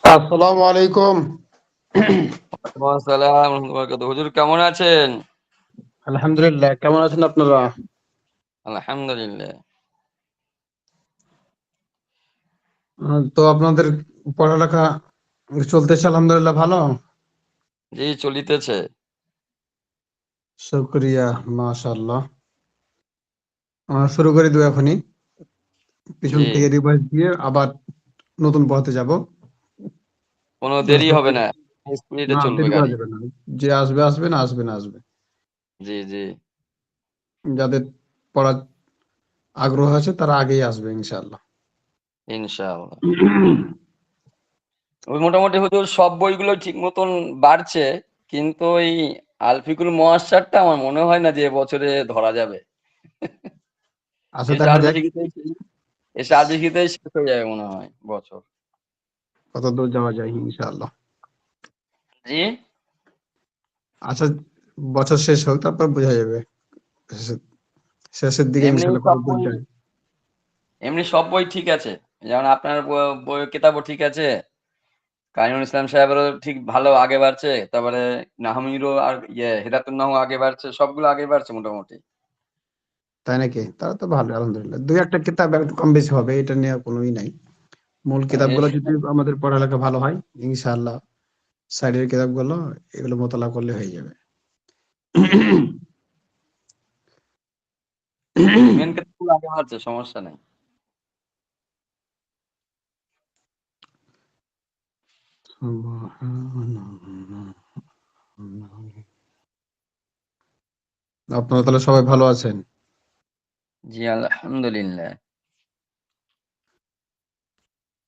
আসসালামু আলাইকুম। ওয়ালাইকুম আসসালাম ওয়া বারাকাতুহু। হুজুর কেমন আছেন? আলহামদুলিল্লাহ। কেমন আছেন আপনারা? আলহামদুলিল্লাহ। তো আপনাদের পড়ালেখা চলতেছে আলহামদুলিল্লাহ ভালো? জি, চলিতেছে। শুকরিয়া, মাশাআল্লাহ। শুরু করে দিব এখনই। পিছন জি, থেকে রিভাইজ দিয়ে আবার নতুন পড়াতে যাব। কোনো দেরি আশা হবে করি না। স্পিডে না চলবে দেরি করা গাড়ি। যাবে না। যে আসবে, আসবে, না আসবে, না আসবে। জি, জি, যাদের পড়ার আগ্রহ আছে তারা আগেই আসবে ইনশাআল্লাহ। ইনশাআল্লাহ। ওই মোটামুটি হুজুর সব বইগুলো ঠিক মতন বাড়ছে। কিন্তু ওই আলফিকুল মুয়াশ্শারটা আমার মনে হয় না যে এবছরে ধরা যাবে। আচ্ছা এই দেখা সাল যাক বিশিকিতেই এই সাল বিশিকিতেই শেষ হয়ে যাবে মনে হয় বছর। কতদূর যাওয়া যায় ইনশাআল্লাহ। জি? আচ্ছা বছর শেষ হোক তারপর বোঝা যাবে। শেষের শেষের দিকে এমনি ইনশাআল্লাহ সব কতদূর বই যায়। এমনি সব বই ঠিক আছে। যেমন আপনার বইয়ের কেতাবও ঠিক আছে। কাইমুল ইসলাম সাহেবেরও ঠিক ভালো আগে বাড়ছে। তারপরে নাহমিরও আর হেদায়েতুন নাহও আগে বাড়ছে। সবগুলো আগে বাড়ছে মোটামুটি। তাই নাকি? তাহলে তো ভালো আলহামদুলিল্লাহ। ২-১ টা কিতাব একটু কম বেশি হবে। এটা নিয়ে কোনোই নাই। মূল কিতাবগুলো যদি আমাদের পড়ালেখা ভালো হয়, ইনশাআল্লাহ সাইডের কিতাবগুলো এগুলো মোতালা করলে হয়ে যাবে। মেন ক্ষেত্রগুলো আগে বাড়ছে, সমস্যা নাই। আপনারা তাহলে সবাই ভালো আছেন? জি, আলহামদুলিল্লাহ।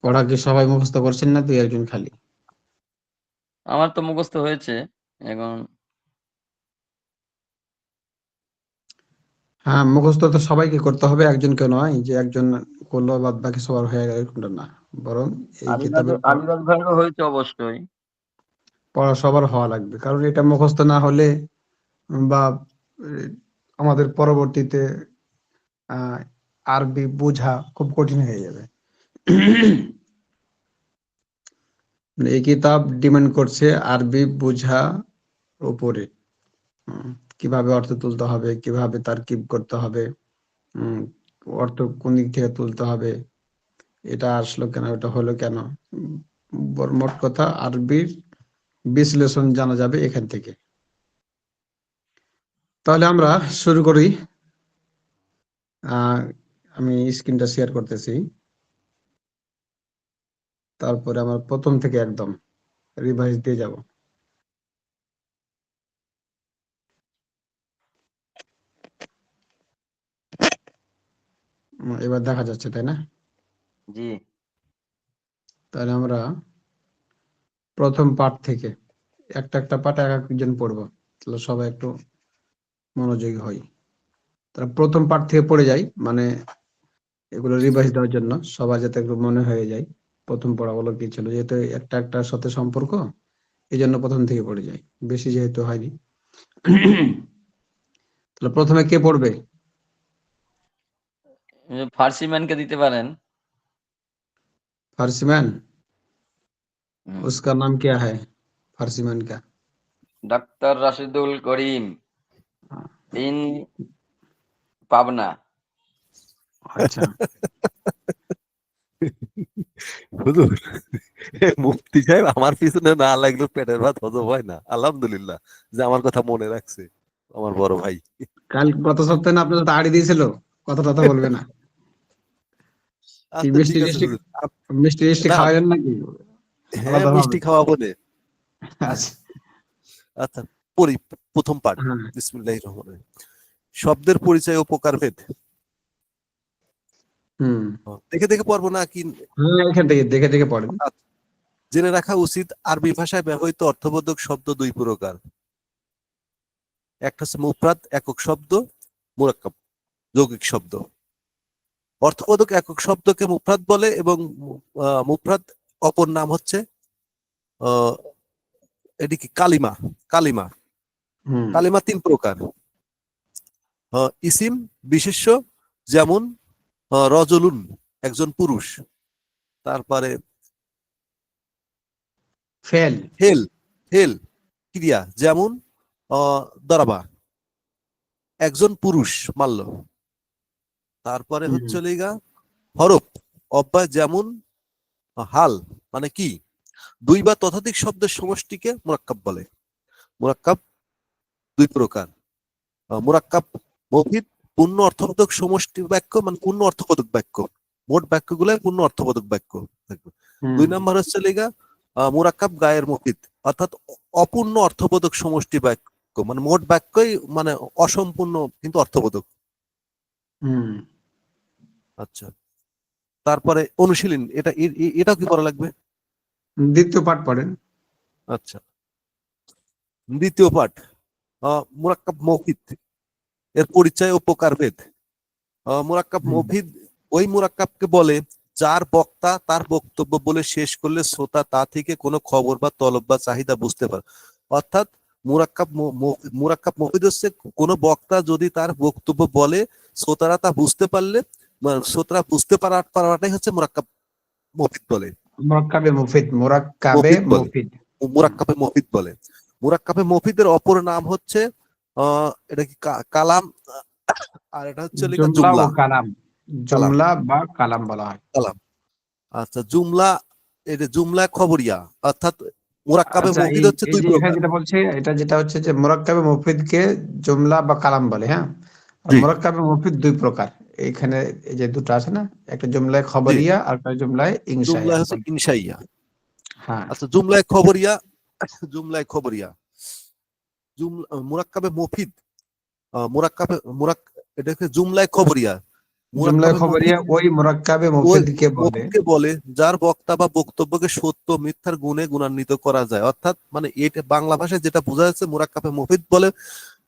পড়া কি সবাই মুখস্থ করছেন না ২-১ জন খালি? আমার তো মুখস্থ হয়েছে। এখন হ্যাঁ, মুখস্থ তো সবাইকে করতে হবে, একজনকে নয় যে একজন করলো বাদ বাকি সবার হয়ে গেল এরকমটা না। বরং এই কিতাবের আলিরাজ ভাইয়েরও হয়েছে অবশ্যই। পড়া সবার হওয়া লাগবে। কারণ এটা মুখস্থ না হলে বা এ আমাদের পরবর্তীতে আ আরবি বোঝা খুব কঠিন হয়ে যাবে। মানে এই কিতাব ডিমান্ড করছে আরবি বোঝা উপরে। হুম, কিভাবে অর্থ তুলতে হবে, কিভাবে তারকিব করতে হবে, উম অর্থ কোন দিক থেকে তুলতে হবে, এটা আসলো কেন, ওটা হলো কেন? উম মোট কথা আরবির বিশ্লেষণ জানা যাবে এখান থেকে। তাহলে আমরা শুরু করি। আ আমি স্ক্রিনটা শেয়ার করতেছি। তারপরে আমার ১ম থেকে একদম রিভাইজ দিয়ে যাব। এবার দেখা যাচ্ছে, তাই না? জি, তাহলে আমরা ১ম পাঠ থেকে একটা পাঠ একেকজন পড়বো। তাহলে সবাই একটু মনোযোগী হই। তাহলে ১ম পাঠ থেকে পড়ে যাই। মানে এগুলো রিভাইজ দেওয়ার জন্য সবার যাতে একটু মনে হয়ে যায়। ১ম পড়াগুলো কি ছিল? যেহেতু একটার সাথে সম্পর্ক, এজন্য ১ম থেকে পড়ে যাই। বেশি যেহেতু হয়নি। তাহলে ১ম এ কে পড়বে? ফার্সি ম্যানকে দিতে পারেন। ফার্সি ম্যান? হুম। उसका नाम क्या है? फारसी मैन का? Doctor Rashidul Karim a in Pabna. আচ্ছা। হুজুর মুফতি সাহেব আমার পিছনে না লাগলেও পেটের ভাত হজম হয় না। আলহামদুলিল্লাহ যে আমার কথা মনে রাখছে আমার বড় ভাই। গত সপ্তাহে না আপনার সাথে আড়ি দিয়েছিল? কথা-টথা বলবে না। কি আচ্ছা ঠিক আছে মিষ্টি-টিষ্টি হুজুর। মিষ্টি-টিষ্টি না খাওয়াইলেন নাকি? হ্যাঁ আলাদাভাবে? মিষ্টি খাওয়াবো নে। আচ্ছা। আচ্ছা পড়ি প্রথম পাঠ। হ্যাঁ। বিসমিল্লাহির রহমানির রহিম। শব্দের পরিচয় ও প্রকারভেদ। হুম। দেখে দেখে পড়বো না কি? হ্যাঁ, এখান থেকে দেখে পড়েন। আচ্ছা, জেনে রাখা উচিত আরবি ভাষায় ব্যবহৃত অর্থবোধক শব্দ দুই প্রকার। একটা হচ্ছে মুফরাদ একক শব্দ, মুরাক্কাব যৌগিক শব্দ। অর্থবোধক একক শব্দকে মুফরাদ বলে এবং মুফরাদ অপর নাম হচ্ছে আহ, এটি কি কালিমা। কালিমা হুম, কালিমা তিন প্রকার। ইসিম বিশেষ্য, যেমন রজলুন একজন পুরুষ। তারপরে ফেল। ফেল, ফেল ক্রিয়া, যেমন দরাবা, একজন পুরুষ মারল। তারপরে হচ্ছে লিগা হরফ, অব্যয়, যেমন হাল, মানে কি, দুই বা ততোধিক শব্দের সমষ্টিকে মুরাক্কাব বলে। মুরাক্কাব দুই প্রকার, মুরাক্কাব মফিদ, পূর্ণ অর্থবোধক সমষ্টি বাক্য, মানে পূর্ণ অর্থবোধক বাক্য, মোট বাক্যগুলো পূর্ণ অর্থবোধক বাক্য থাকবে। দুই নম্বর হচ্ছে লিগা মুরাক্কাব গায়ের মফিদ, অর্থাৎ অপূর্ণ অর্থবোধক সমষ্টি বাক্য, মানে মোট বাক্যই মানে অসম্পূর্ণ কিন্তু অর্থবোধক। আচ্ছা, তারপরে অনুশীলন, এটা কি করা লাগবে? দ্বিতীয় পাঠ পড়েন। আচ্ছা, দ্বিতীয় পাঠ, মুরাক্কাব মফিদ এর পরিচয় ও প্রকারভেদ। মুরাক্কাব মফিদ ওই মুরাক্কাবকে বলে যার বক্তা তার বক্তব্য বলে শেষ করলে শ্রোতা তা থেকে কোনো খবর বা তলব বা চাহিদা বুঝতে পারে। অর্থাৎ মুরাক্কাব মফিদ হচ্ছে কোনো বক্তা যদি তার বক্তব্য বলে, শ্রোতারা তা বুঝতে পারলে, শ্রোতারা বুঝতে পারাটাই হচ্ছে মুরাক্কাব মফিদ বলে। মুরাক্কাবে মুফিদ, মুরাক্কাবে মুফিদ, মুরাক্কাবে মফিদ বলে। মুরাক্কাবে মফিদের অপর নাম হচ্ছে এটা কি কালাম, আর এটা হচ্ছে জুমলা ও কালাম। জুমলা বা কালাম বলা হয়। কালাম। আচ্ছা, জুমলা, এটা জুমলা খবরিয়া, অর্থাৎ মুরাক্কাবে আচ্ছা, মফিদ হচ্ছে এই দুই যে এখানে প্রকার। যেটা বলছে, এটা যেটা হচ্ছে যে মুরাক্কাবে মুফিদকে জুমলা বা কালাম বলে। হ্যাঁ, আর জি মুরাক্কাবে মুফিদ দুই প্রকার। এইখানে এই যে দুটো আছে না, একটা জুমলায় জি, খবরিয়া আর একটা জুমলায় জুমলা ইনশাইয়া হচ্ছে বলে। ইনশাইয়া। হ্যাঁ, আচ্ছা, জুমলায় খবরিয়া, জুমলায় খবরিয়া, জুমলা মুরাক্কাবে মফিদ, এটাকে জুমলায় খবরিয়া। জুমলায় মুরাক্কাবে খবরিয়া মফিদ ওই মুরাক্কাবে ওই মুফিদকে বলে। মফিদকে বলে যার বক্তা বা বক্তব্যকে সত্য মিথ্যার গুণে গুণান্বিত করা যায়। অর্থাৎ মানে এটা বাংলা ভাষায় যেটা বোঝা যাচ্ছে, মুরাক্কাবে মফিদ বলে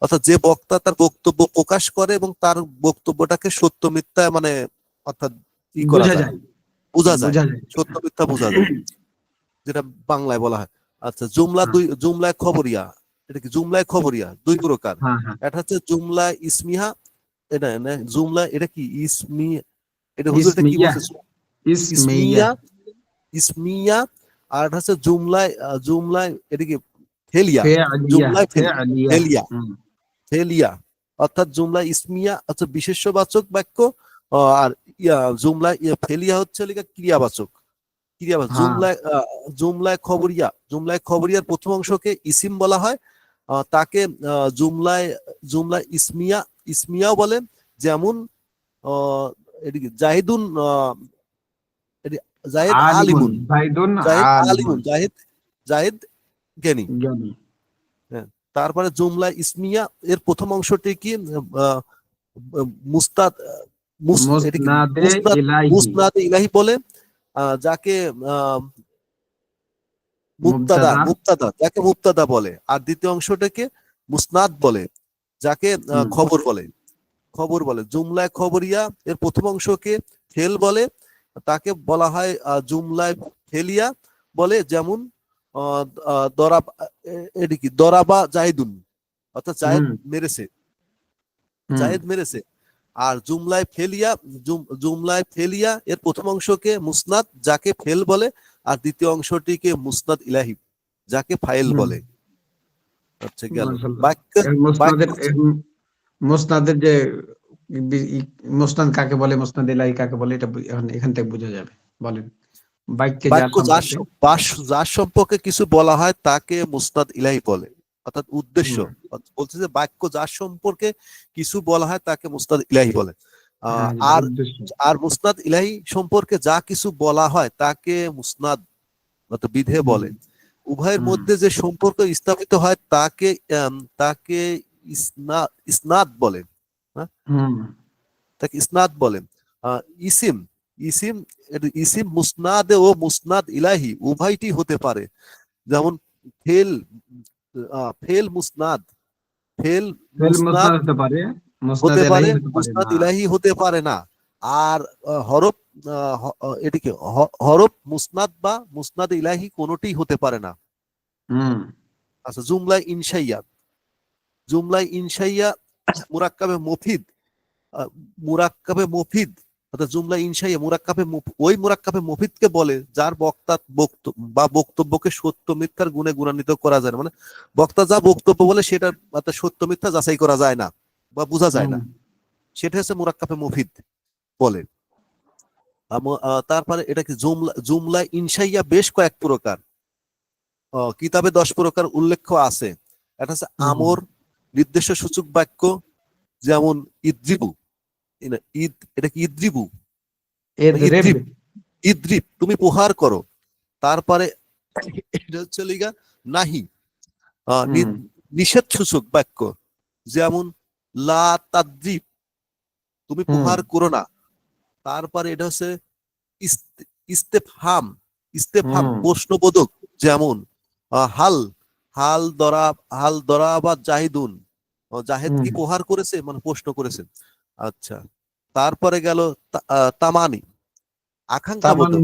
অর্থাৎ যে বক্তা তার বক্তব্য প্রকাশ করে এবং তার বক্তব্যটাকে সত্য মিথ্যা মানে অর্থাৎ ই করা বোঝা যায়, যায়, বোঝা যায়, বোঝা যায়। সত্য মিথ্যা বোঝা যায়, যেটা বাংলায় বলা হয়। আচ্ছা, জুমলায় খবরিয়া, এটা কি জুমলায় খবরিয়া দুই প্রকার। হ্যাঁ, হ্যাঁ, এটা হচ্ছে জুমলা ইসমিহা, এটা না জুমলা, এটা কি ইসমি, এটা হুজুর এটা কি ইসমিয়া, বলছে, ইসমিয়া, ইসমিয়া, ইসমিয়া। আর এটা হচ্ছে জুমলায় এটা কি ফেলিয়া, ফেআলিয়া, জুমলায় ফেআলিয়া। ফেলিয়া, ফেলিয়া, অর্থাৎ জুমলা ইসমিয়া হচ্ছে বিশেষ্যবাচক বাক্য, আর জুমলা ফেলিয়া হচ্ছে ক্রিয়াবাচক, ক্রিয়াবাচক। হ্যাঁ, জুমলায় খবরিয়ার প্রথম অংশকে ইসিম বলা হয়, তাকে জুমলায় ইসমিয়াও বলে। যেমন এদিকে জাহিদুন, জাহিদ আলিমুন, আলিমুন, জাইদুন জাহিদ আলিমুন, আলিমুন, জাহিদ জ্ঞানী। জ্ঞানী। হ্যাঁ, তারপরে জুমলা ইসমিয়া এর প্রথম অংশটি কি মুস্তাদ, এটা কি মুসনাদে ইলাইহি, মুসনাদে ইলাহি বলে, যাকে মুবতাদা। যাকে মুবতাদা বলে। আর দ্বিতীয় অংশটাকে মুসনাদ বলে, যাকে খবর বলে। জুমলায় খবরিয়া এর প্রথম অংশকে ফেল বলে, তাকে বলা হয় জুমলায় ফেলিয়া বলে। যেমন এদিকে দরাবা জাহিদুন, অর্থাৎ জায়েদ হুম, মেরেছে, হুম, জায়েদ মেরেছে। আর জুমলায় ফেলিয়া এর প্রথম অংশকে মুসনাদ, যাকে ফেল বলে। আর দ্বিতীয় অংশটিকে মুসনাদ ইলাহি, যাকে ফাইল হুম। বলে। আচ্ছা, গেল মাশাআল্লাহ। বাক্য। এর মুসনাদের মুসনাদের যে মুসনাদ কাকে বলে, মুসনাদ ইলাহি কাকে বলে, এটা এখান থেকে বোঝা যাবে। বলেন, বাক্যে যার বাক্য সম্পর্কে। যার সম্পর্কে কিছু বলা হয় তাকে মুসনাদ ইলাহি বলে, অর্থাৎ উদ্দেশ্য। হুম, বলছে যে বাক্য যার সম্পর্কে কিছু বলা হয় তাকে মুসনাদ ইলাহি বলে। হ্যাঁ, যেটা আর উদ্দেশ্য। আর মুসনাদ ইলাহি সম্পর্কে যা কিছু বলা হয় তাকে মুসনাদ বিধে হুম, বলে। উভয়ের হুম, মধ্যে যে সম্পর্ক স্থাপিত হয় তাকে ইসনাদ বলে। হ্যাঁ, হুম, তাকে ইসনাদ বলে। ইসিম ইসিম ইসিম মুসনাদে ও মুসনাদ ইলাহি উভয়টি হতে পারে। যেমন fail, fail Musnad, fail fail Musnad Musnad হতে পারে, মুসনাদ হতে পারে, ইলাহি হতে পারে মুসনাদ না। ইলাহি হতে পারে না। আর হরফ, এটিকে হরফ মুসনাদ বা মুসনাদ ইলাহি কোনোটি হতে পারে না। হুম, আচ্ছা, জুমলায় ইনশাইয়া মুরাক্কাবে মফিদ, মুরাক্কাবে মফিদ অর্থাৎ জুমলা ইনশাইয়া ওই মুরাক্কাবে মুফিদকে বলে যার বক্তব্যকে সত্য মিথ্যার গুণে গুণান্বিত করা যায় না। মানে বক্তা যা বক্তব্য বলে সেটা অর্থাৎ সত্য মিথ্যা যাচাই করা যায় না বা বোঝা যায় না, সেটা হচ্ছে মুরাক্কাবে মুফিদ বলে। তারপরে এটা কি জুমলা ইনশাইয়া বেশ কয়েক প্রকার, কিতাবে 10 প্রকার উল্লেখ আছে। এটা হচ্ছে আমর, নির্দেশ সূচক বাক্য, যেমন ইদ্রিবু, এটা কি ইদ্রিবু, ইদ্রিব তুমি প্রহার করো। তারপরে এটা হচ্ছে লিগা নাহি, নিষেধ সূচক বাক্য, যেমন লা তাদ্রিব তুমি প্রহার করো না। তারপরে এটা হচ্ছে ইস্তেফহাম প্রশ্নবোধক, যেমন হাল দরা বা জাহিদুন, জাহেদ কি প্রহার করেছে, মানে প্রশ্ন করেছে। আচ্ছা, তারপরে গেল তামানি, আকাঙ্ক্ষা বোধক,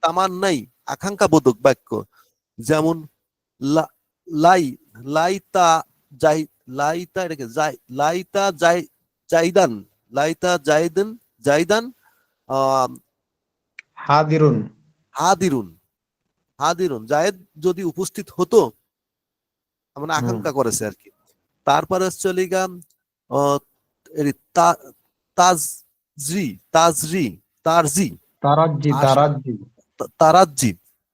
তামান্নাই আকাঙ্ক্ষা বোধক বাক্য, যেমন লাইতা এটাকে জাইদান হাদিরুন জায়েদ যদি উপস্থিত হতো, মানে আকাঙ্ক্ষা করেছে আর কি। তারপরে হচ্ছে লিগাম তারাজ্জি,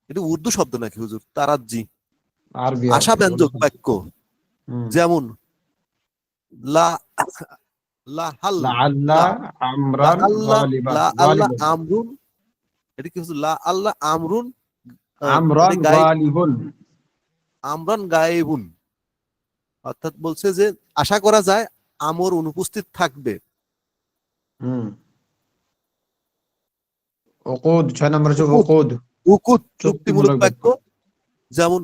এটা উর্দু শব্দ নাকি হুজুর? তারাজ্জি আশা ব্যঞ্জক বাক্য, যেমন আমরুন, এটা কি হচ্ছে আল্লাহ আমরুন আমরান গায়েবুন, অর্থাৎ বলছে যে আশা করা যায় আমর অনুপস্থিত থাকবে। উকুদ চুক্তিমূলক বাক্য, যেমন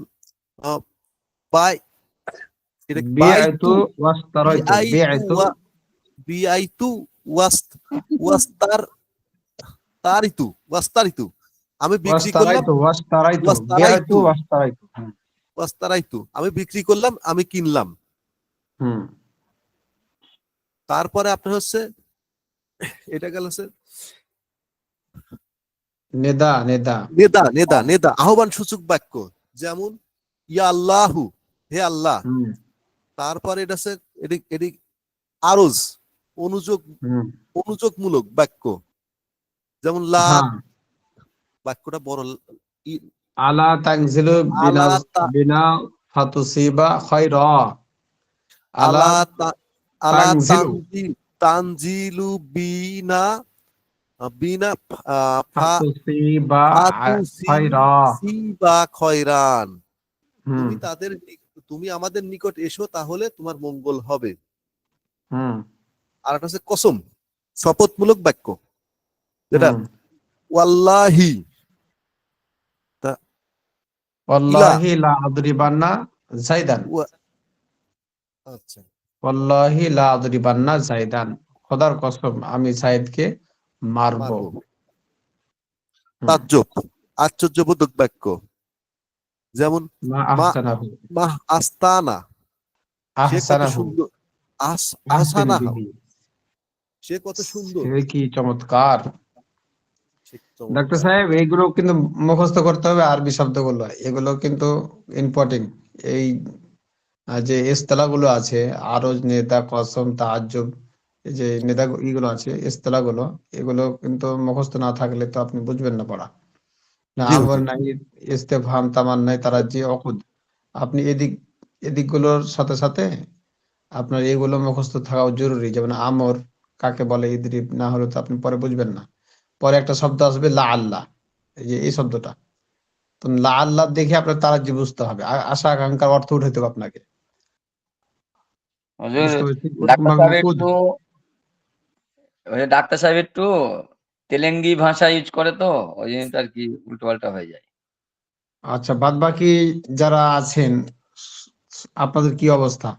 আমি বিক্রি করলাম, আমি কিনলাম। তারপরে আপনার হচ্ছে এটা গেল হচ্ছে নেদা আহ্বান সূচক বাক্য, যেমন ইয়া আল্লাহু হে আল্লাহ। তারপরে এটা হচ্ছে এটি আরজ অনুযোগমূলক বাক্য, যেমন লা, বাক্যটা বড়, আলা তানজিলু বিনা ফাতুসিবা খায়রা, আলা তানজিলু বিনা ফাতুসিবা খয়রান, তুমি আমাদের নিকট এসো তাহলে তোমার মঙ্গল হবে। আর একটা হচ্ছে কসম, শপথমূলক বাক্য, যেটা ওয়াল্লাহি লা আদরিবান্না যায়দান, আচ্ছা ওয়াল্লাহি লা আদরিবান্না যায়দান, খোদার কসম আমি যায়েদকে মারবো। তাজ্জব আশ্চর্যবোধক বাক্য, যেমন আস্তানা সে কত সুন্দর, সে কত সুন্দর, কি চমৎকার। ডাক্তার সাহেব এইগুলো কিন্তু মুখস্থ করতে হবে, আরবি শব্দগুলো এগুলো কিন্তু ইম্পর্টেন্ট। এই যে ইস্তেলাগুলো আছে, আরজ, নেদা, কসম, তাজ্জুব, এই যে নেদা এগুলো আছে ইস্তেলাগুলো, এগুলো কিন্তু মুখস্থ না থাকলে তো আপনি বুঝবেন না পড়া। না আমর নাই, ইস্তেফহাম, তামান্নাই, তারাজ্জি, উকুদ, আপনি এদিকগুলোর সাথে সাথে আপনার এগুলো মুখস্থ থাকাও জরুরি। যেমন আমর কাকে বলে, ইদরিব, না হলে তো আপনি পরে বুঝবেন না। পরে একটা শব্দ আসবে লা আল্লাহ, এই যে এই শব্দটা, তো লা আল্লাহ দেখে আপনার তারাজ্জি বুঝতে হবে, আশা আকাঙ্ক্ষার অর্থ উঠাইতে হবে আপনাকে। ডাক্তার সাহেব একটু তেলেঙ্গি ভাষা ইউজ করে, তো ওই জিনিসটা আর কি উল্টো পাল্টা হয়ে যায়। আচ্ছা, বাদ বাকি যারা আছেন আপনাদের কি অবস্থা,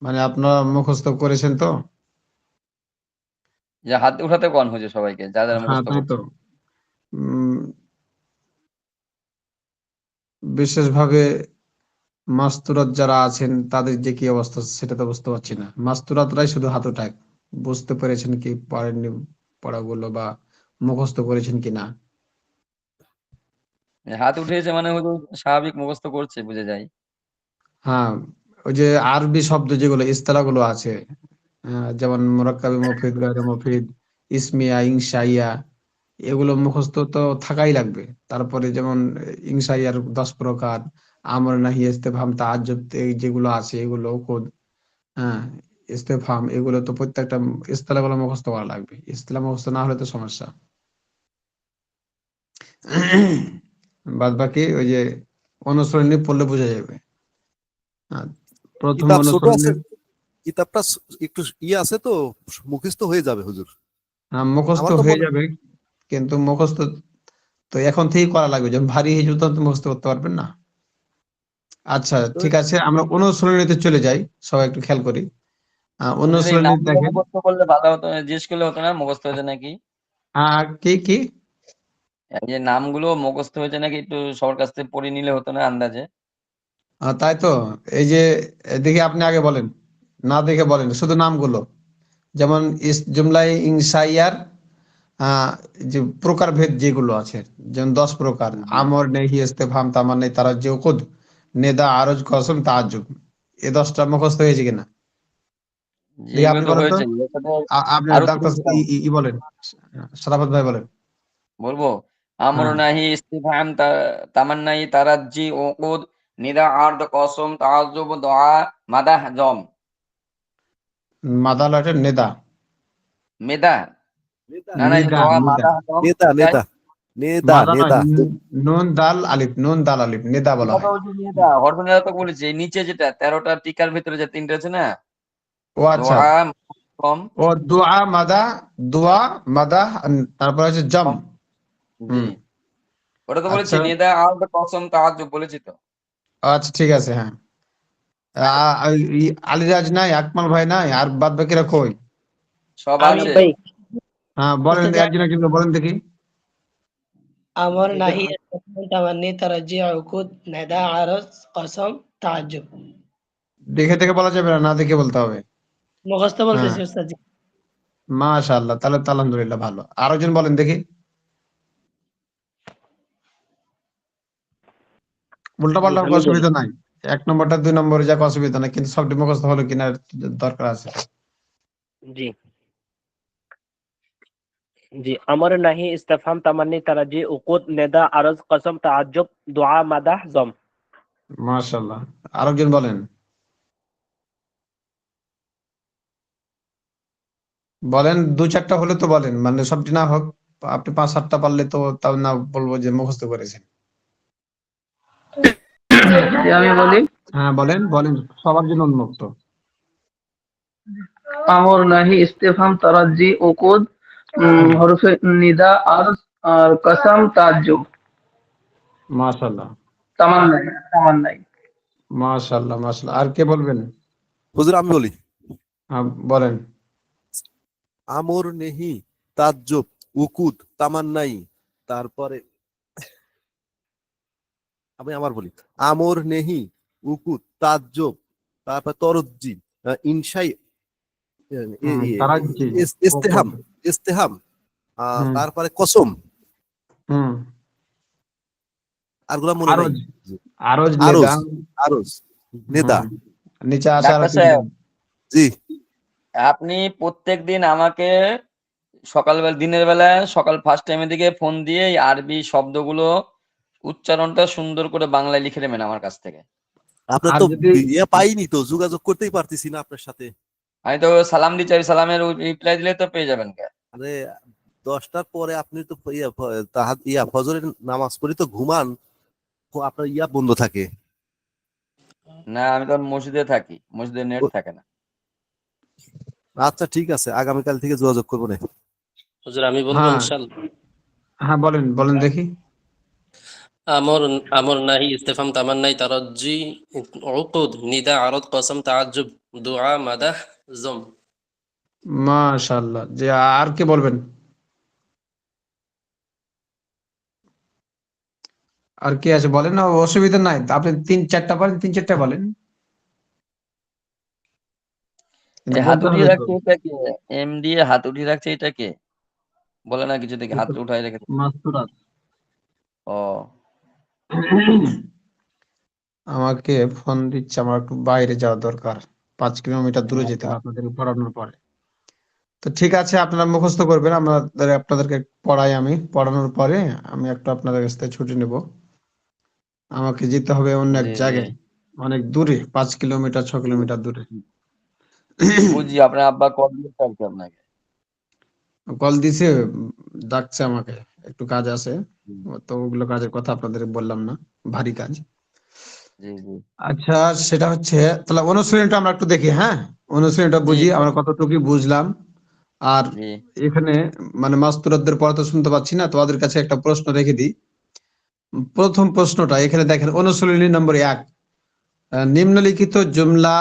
মানে আপনারা মুখস্থ করেছেন তো? যে হাত উঠাতে কোন হয়েছে সবাইকে, যারা মুখস্থ তাই তো। করছে। বিশেষভাবে মাস্তুরাত যারা আছেন তাদের যে কি অবস্থা সেটা তো বুঝতে পারছি না। মাস্তুরাতরাই শুধু হাত উঠায়, বুঝতে পেরেছেন কি পারেননি পড়াগুলো, বা মুখস্থ করেছেন কিনা? হাত উঠেছে মানে হুজুর স্বাভাবিক মুখস্থ করছে, বুঝে যায়। হ্যাঁ, ওই যে আরবি শব্দ যেগুলো ইস্তিলাহগুলো আছে, যেমন মুরাক্কাবি মুফিদ, গায়রে মুফিদ, ইসমিয়া, ইনশাইয়া, এগুলো মুখস্থ তো থাকাই লাগবে। তারপরে যেমন ইনশাইয়ার 10 প্রকার, আমর, নাহি, ইস্তেফহাম, তাআজ্জুব, যেগুলো আছে এগুলো কোড, হ্যাঁ, ইস্তেফহাম, এগুলো তো প্রত্যেকটা ইস্তিলাহগুলো মুখস্থ করা লাগবে। ইস্তিলাহ মুখস্থ না হলে তো সমস্যা। বাদ বাকি ওই যে অনুসরণী পড়লে বোঝা যাবে। আর প্রথম কিতাব ছোট আছে, অনুসরণে কিতাবটা একটু আছে তো, মুখস্থ হয়ে যাবে হুজুর। মুখস্থ আমার তো হয়ে মনে, যাবে, কিন্তু মুখস্থ তো এখন থেকেই করা লাগবে। যখন ভারী হয়ে যাবে তখন তো মুখস্থ করতে পারবেন না। আচ্ছা, তো ঠিক আছে, আমরা অনুসরণীতে চলে যাই, সবাই একটু খেয়াল করি। হুজুর এই অনুসরণী নামগুলো দেখেন। মুখস্থ করলে ভালো হতো, জিজ্ঞেস করলে হতো না মুখস্থ হয়েছে নাকি? কি কি? এই যে নামগুলো মুখস্থ হয়েছে নাকি একটু সবার কাছ থেকে পড়ে নিলে হতো না আন্দাজে? তাই তো। এই যে দেখি আপনি আগে বলেন, না দেখে বলেন শুধু নামগুলো। যেমন জুমলাই ইনসাইয়ার আহ যে প্রকারভেদ যেগুলো আছে, যেমন 10 প্রকার: জি আমর, নেহি, ইস্তেফহাম, তামান্নাই, তারাজ্জু, উকুদ, নেদা, আরজ, কসম, তাআজ্জুব। এই 10টা মুখস্থ হয়েছে কিনা জি, দেখি, এগুলো আপনি তো বলেন তো। হয়েছে, এর সাথে আপনি আরো কি ডাক্তার বলতে পারেন? বলেন, সারাফত ভাই বলেন। বলবো, আমর হ্যাঁ, নাহি ইস্তিফহাম তামান্নাই তারাজ্জি উকুদ নিদা আরদ কসম তাআজ্জুব দোয়া মাদাহ জম। মাদা লটে নেদা, মেদা, নেতা না না, এই যে নিদা, দোয়া নিদা, মাদাহ জম নেতা কোথায়? নেতা নেতা মাদা নয়, নেতা নুন দাল আলিফ, নুন দাল আলিফ নেদা বলা এটা তো হয়। ওই যে মেদা, হরফ নিদা তো বলেছি, এই নিচে যেটা 13টা টিকার ভিতরে যে তিনটে আছে না, ও আচ্ছা, দোয়া কম ও দোয়া মাদা, দোয়া মাদা, তারপর হচ্ছে জম। কম। জি, হুম, ওটা তো বলেছি, আচ্ছা, নিদা আরদ কসম তাআজ্জুব বলেছি তো। আচ্ছা, ঠিক আছে, হ্যাঁ। আলিরাজ নাই, আকমাল ভাই নাই, আর বাদ বাকিরা কই? সব আমি আছে। ভাই হ্যাঁ, বলেন, উস্তাদ, একজন একজন করে বলেন দেখি। আমর নাহি তামান্নি তারাজ্জি উকুদ নেদা আরজ কসম তাআজ্জুব। দেখে দেখে বলা যাবে না, না দেখে বলতে হবে। মুখস্থ হ্যাঁ, বলতেছি উস্তাদ জি। মাশাআল্লাহ, তাহলে তো আলহামদুলিল্লাহ ভালো। আরেকজন বলেন দেখি। উল্টা জি পাল্টা আমি বলি। অসুবিধা নাই। 1 নম্বরটা 2 নম্বরে যাক, অসুবিধা নাই, কিন্তু সবটি মুখস্থ হলো কিনা দরকার আছে। জি জি, আমর নাহি ইস্তিফহাম তামান্নি তারাজ্জি উকুদ নেদা আরজ কসম তাআজ্জুব দুআ মাদাহ জম। মাশাআল্লাহ, আরেকজন বলেন। বলেন, 2-4টা হলে তো বলেন, মানে সবটি না হোক। আপনি 5-7টা পারলে তো তাও না বলবো যে মুখস্থ করেছেন। যে আমি বলি, হ্যাঁ, বলেন বলেন, সবার জন্য উন্মুক্ত। আমর নাহি ইস্তেফাম তারাজ্জি উকুদ, হুম, হরফে নিদা আরজ, আর কসম তাজ্জুব। মাশাআল্লাহ, তামান্নাই, তামান্নাই। মাশাআল্লাহ, মাশাআল্লাহ। আর কে বলবেন? হুজুর আমি বলি। হ্যাঁ, বলেন। আমর নেহি তাজ্জব উকুদ তামান্নাই, তারপরে আমি আমার বলি, আমর নেহি উকুদ তাজ্জব, তারপর তরজ্জি, ইনসাই, তারাজ্জি, ইস্তেহাম, উকুদ। ইস্তেহাম, হুম, তারপরে কসম, হুম। আর গুলা মনে নাই। আরজ, আরজ, নেদা। আরজ, আরজ, নেদা। হুম, নিচে আছে আরো ডাক্তার 3টা। সাহেব, জি, আপনি প্রত্যেকদিন আমাকে সকালবেলা, দিনের বেলায় সকাল ফার্স্ট টাইমের দিকে ফোন দিয়ে এই আরবি শব্দগুলো উচ্চারণটা সুন্দর করে বাংলায় লিখে নেবেন আমার কাছ থেকে। আপনার আর তো যদি ইয়ে পাইনি, তো যোগাযোগ করতেই পারতেছি না আপনার সাথে। আমি তো সালাম দিচ্ছি, আমি সালামের রিপ্লাই দিলে তো পেয়ে যাবেন কে? আরে 10টার পরে আপনি তো ফজরের নামাজ পড়ি তো ঘুমান, আপনার বন্ধ থাকে। না, আমি তো মসজিদে থাকি, মসজিদে নেট ও, থাকে না। আচ্ছা ঠিক আছে, আগামীকাল থেকে যোগাযোগ করবো না। হুজুর আমি বলবো হ্যাঁ, ইনশাআল্লাহ। হ্যাঁ, বলেন বলেন দেখি। আমর আমর নাহি ইস্তেফাম তামান্নাই তারাজ্জি উকুদ নিদা আরদ কসম তাআজ্জুব দুআ মাদাহ জম। মাশাআল্লাহ, যে আর কে বলবেন? আর কে আছে বলেন, না অসুবিধা নাই, আপনি 3-4টা বলেন, 3-4টা বলেন। কিন্তু এই হাত বলতে উঠিয়ে হবে তো। রাখছে এটাকে, এম দিয়ে হাত উঠিয়ে রাখছে এটাকে বলে না কিছু থেকে হাত উঠায় রেখেছে। মাস্তুরাত। ও আমাকে ফোন দিচ্ছে, আমার একটু বাইরে যাওয়া দরকার, 5 কিলোমিটার দূরে যেতে হবে আপনাদেরকে পড়ানোর পরে। তো ঠিক আছে, আপনারা মুখস্থ করবেন, আপনাদেরকে পড়াই, আমি পড়ানোর পরে আমি একটু আপনাদের কাছ থেকে ছুটি নেব। আমাকে যেতে হবে অন্য এক জি জি জায়গায়, অনেক দূরে, 5 কিলোমিটার 6 কিলোমিটার দূরে। বুঝি, আপনার আব্বা কল দিয়েছে আর কি আপনাকে। কল দিছে, ডাকছে আমাকে, একটু কাজ আছে। হুম, তো ওগুলো কাজের কথা আপনাদের বললাম না, ভারী কাজ। জি জি আচ্ছা, সেটা হচ্ছে, তাহলে অনুশীলনটা আমরা একটু দেখি, হ্যাঁ, অনুশীলনটা জি বুঝি আমরা কতটুকু বুঝলাম। আর জি এখানে মানে মাস্তুরাতদের পড়া তো শুনতে পাচ্ছি না, তো ওদের কাছে একটা প্রশ্ন রেখে দিই। প্রথম প্রশ্নটা এখানে দেখেন, অনুশীলনী নম্বর 1, নিম্নলিখিত জুমলা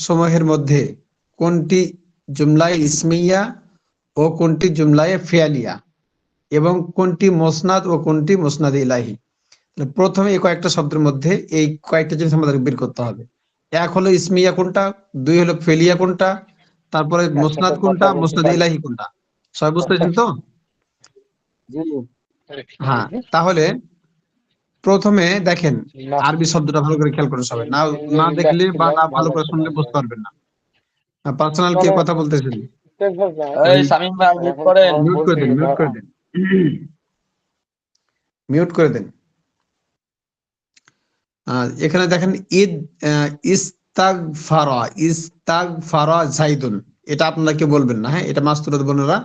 সমূহের মধ্যে কোনটি জুমলায়ে ইসমিয়া ও কোনটি জুমলায়ে ফিয়ালিয়া, এবং কোনটি মুসনাদ ও কোনটি মুসনাদে ইলাহি। তাহলে প্রথমে এই কয়েকটা শব্দের মধ্যে এই কয়েকটা জিনিস আমাদের বের করতে হবে। এক হলো ইসমিয়া কোনটা, দুই হলো ফেলিয়া কোনটা, তারপরে মুসনাদ কোনটা, মুসনাদে ইলাহি কোনটা। সবাই বুঝতেছেন তো? জি হ্যাঁ, তাহলে প্রথমে দেখেন, আরবি শব্দটা ভালো করে খেয়াল করে সবাই, না না দেখলে বা না ভালো করে শুনলে বুঝতে পারবেন না। পার্সোনাল কে কথা বলতেছেন? এই শামিম ভাই মিউট করেন। মিউট করে দেন, মিউট করে দেন, মিউট করে দেন। এখানে দেখেন, ঈদ ইস্তাগফারা, ইস্তাগফারা জাইদুন, এটা আপনারা কেউ বলবেন না, হ্যাঁ, এটা মাস্তুরাত বোনেরা,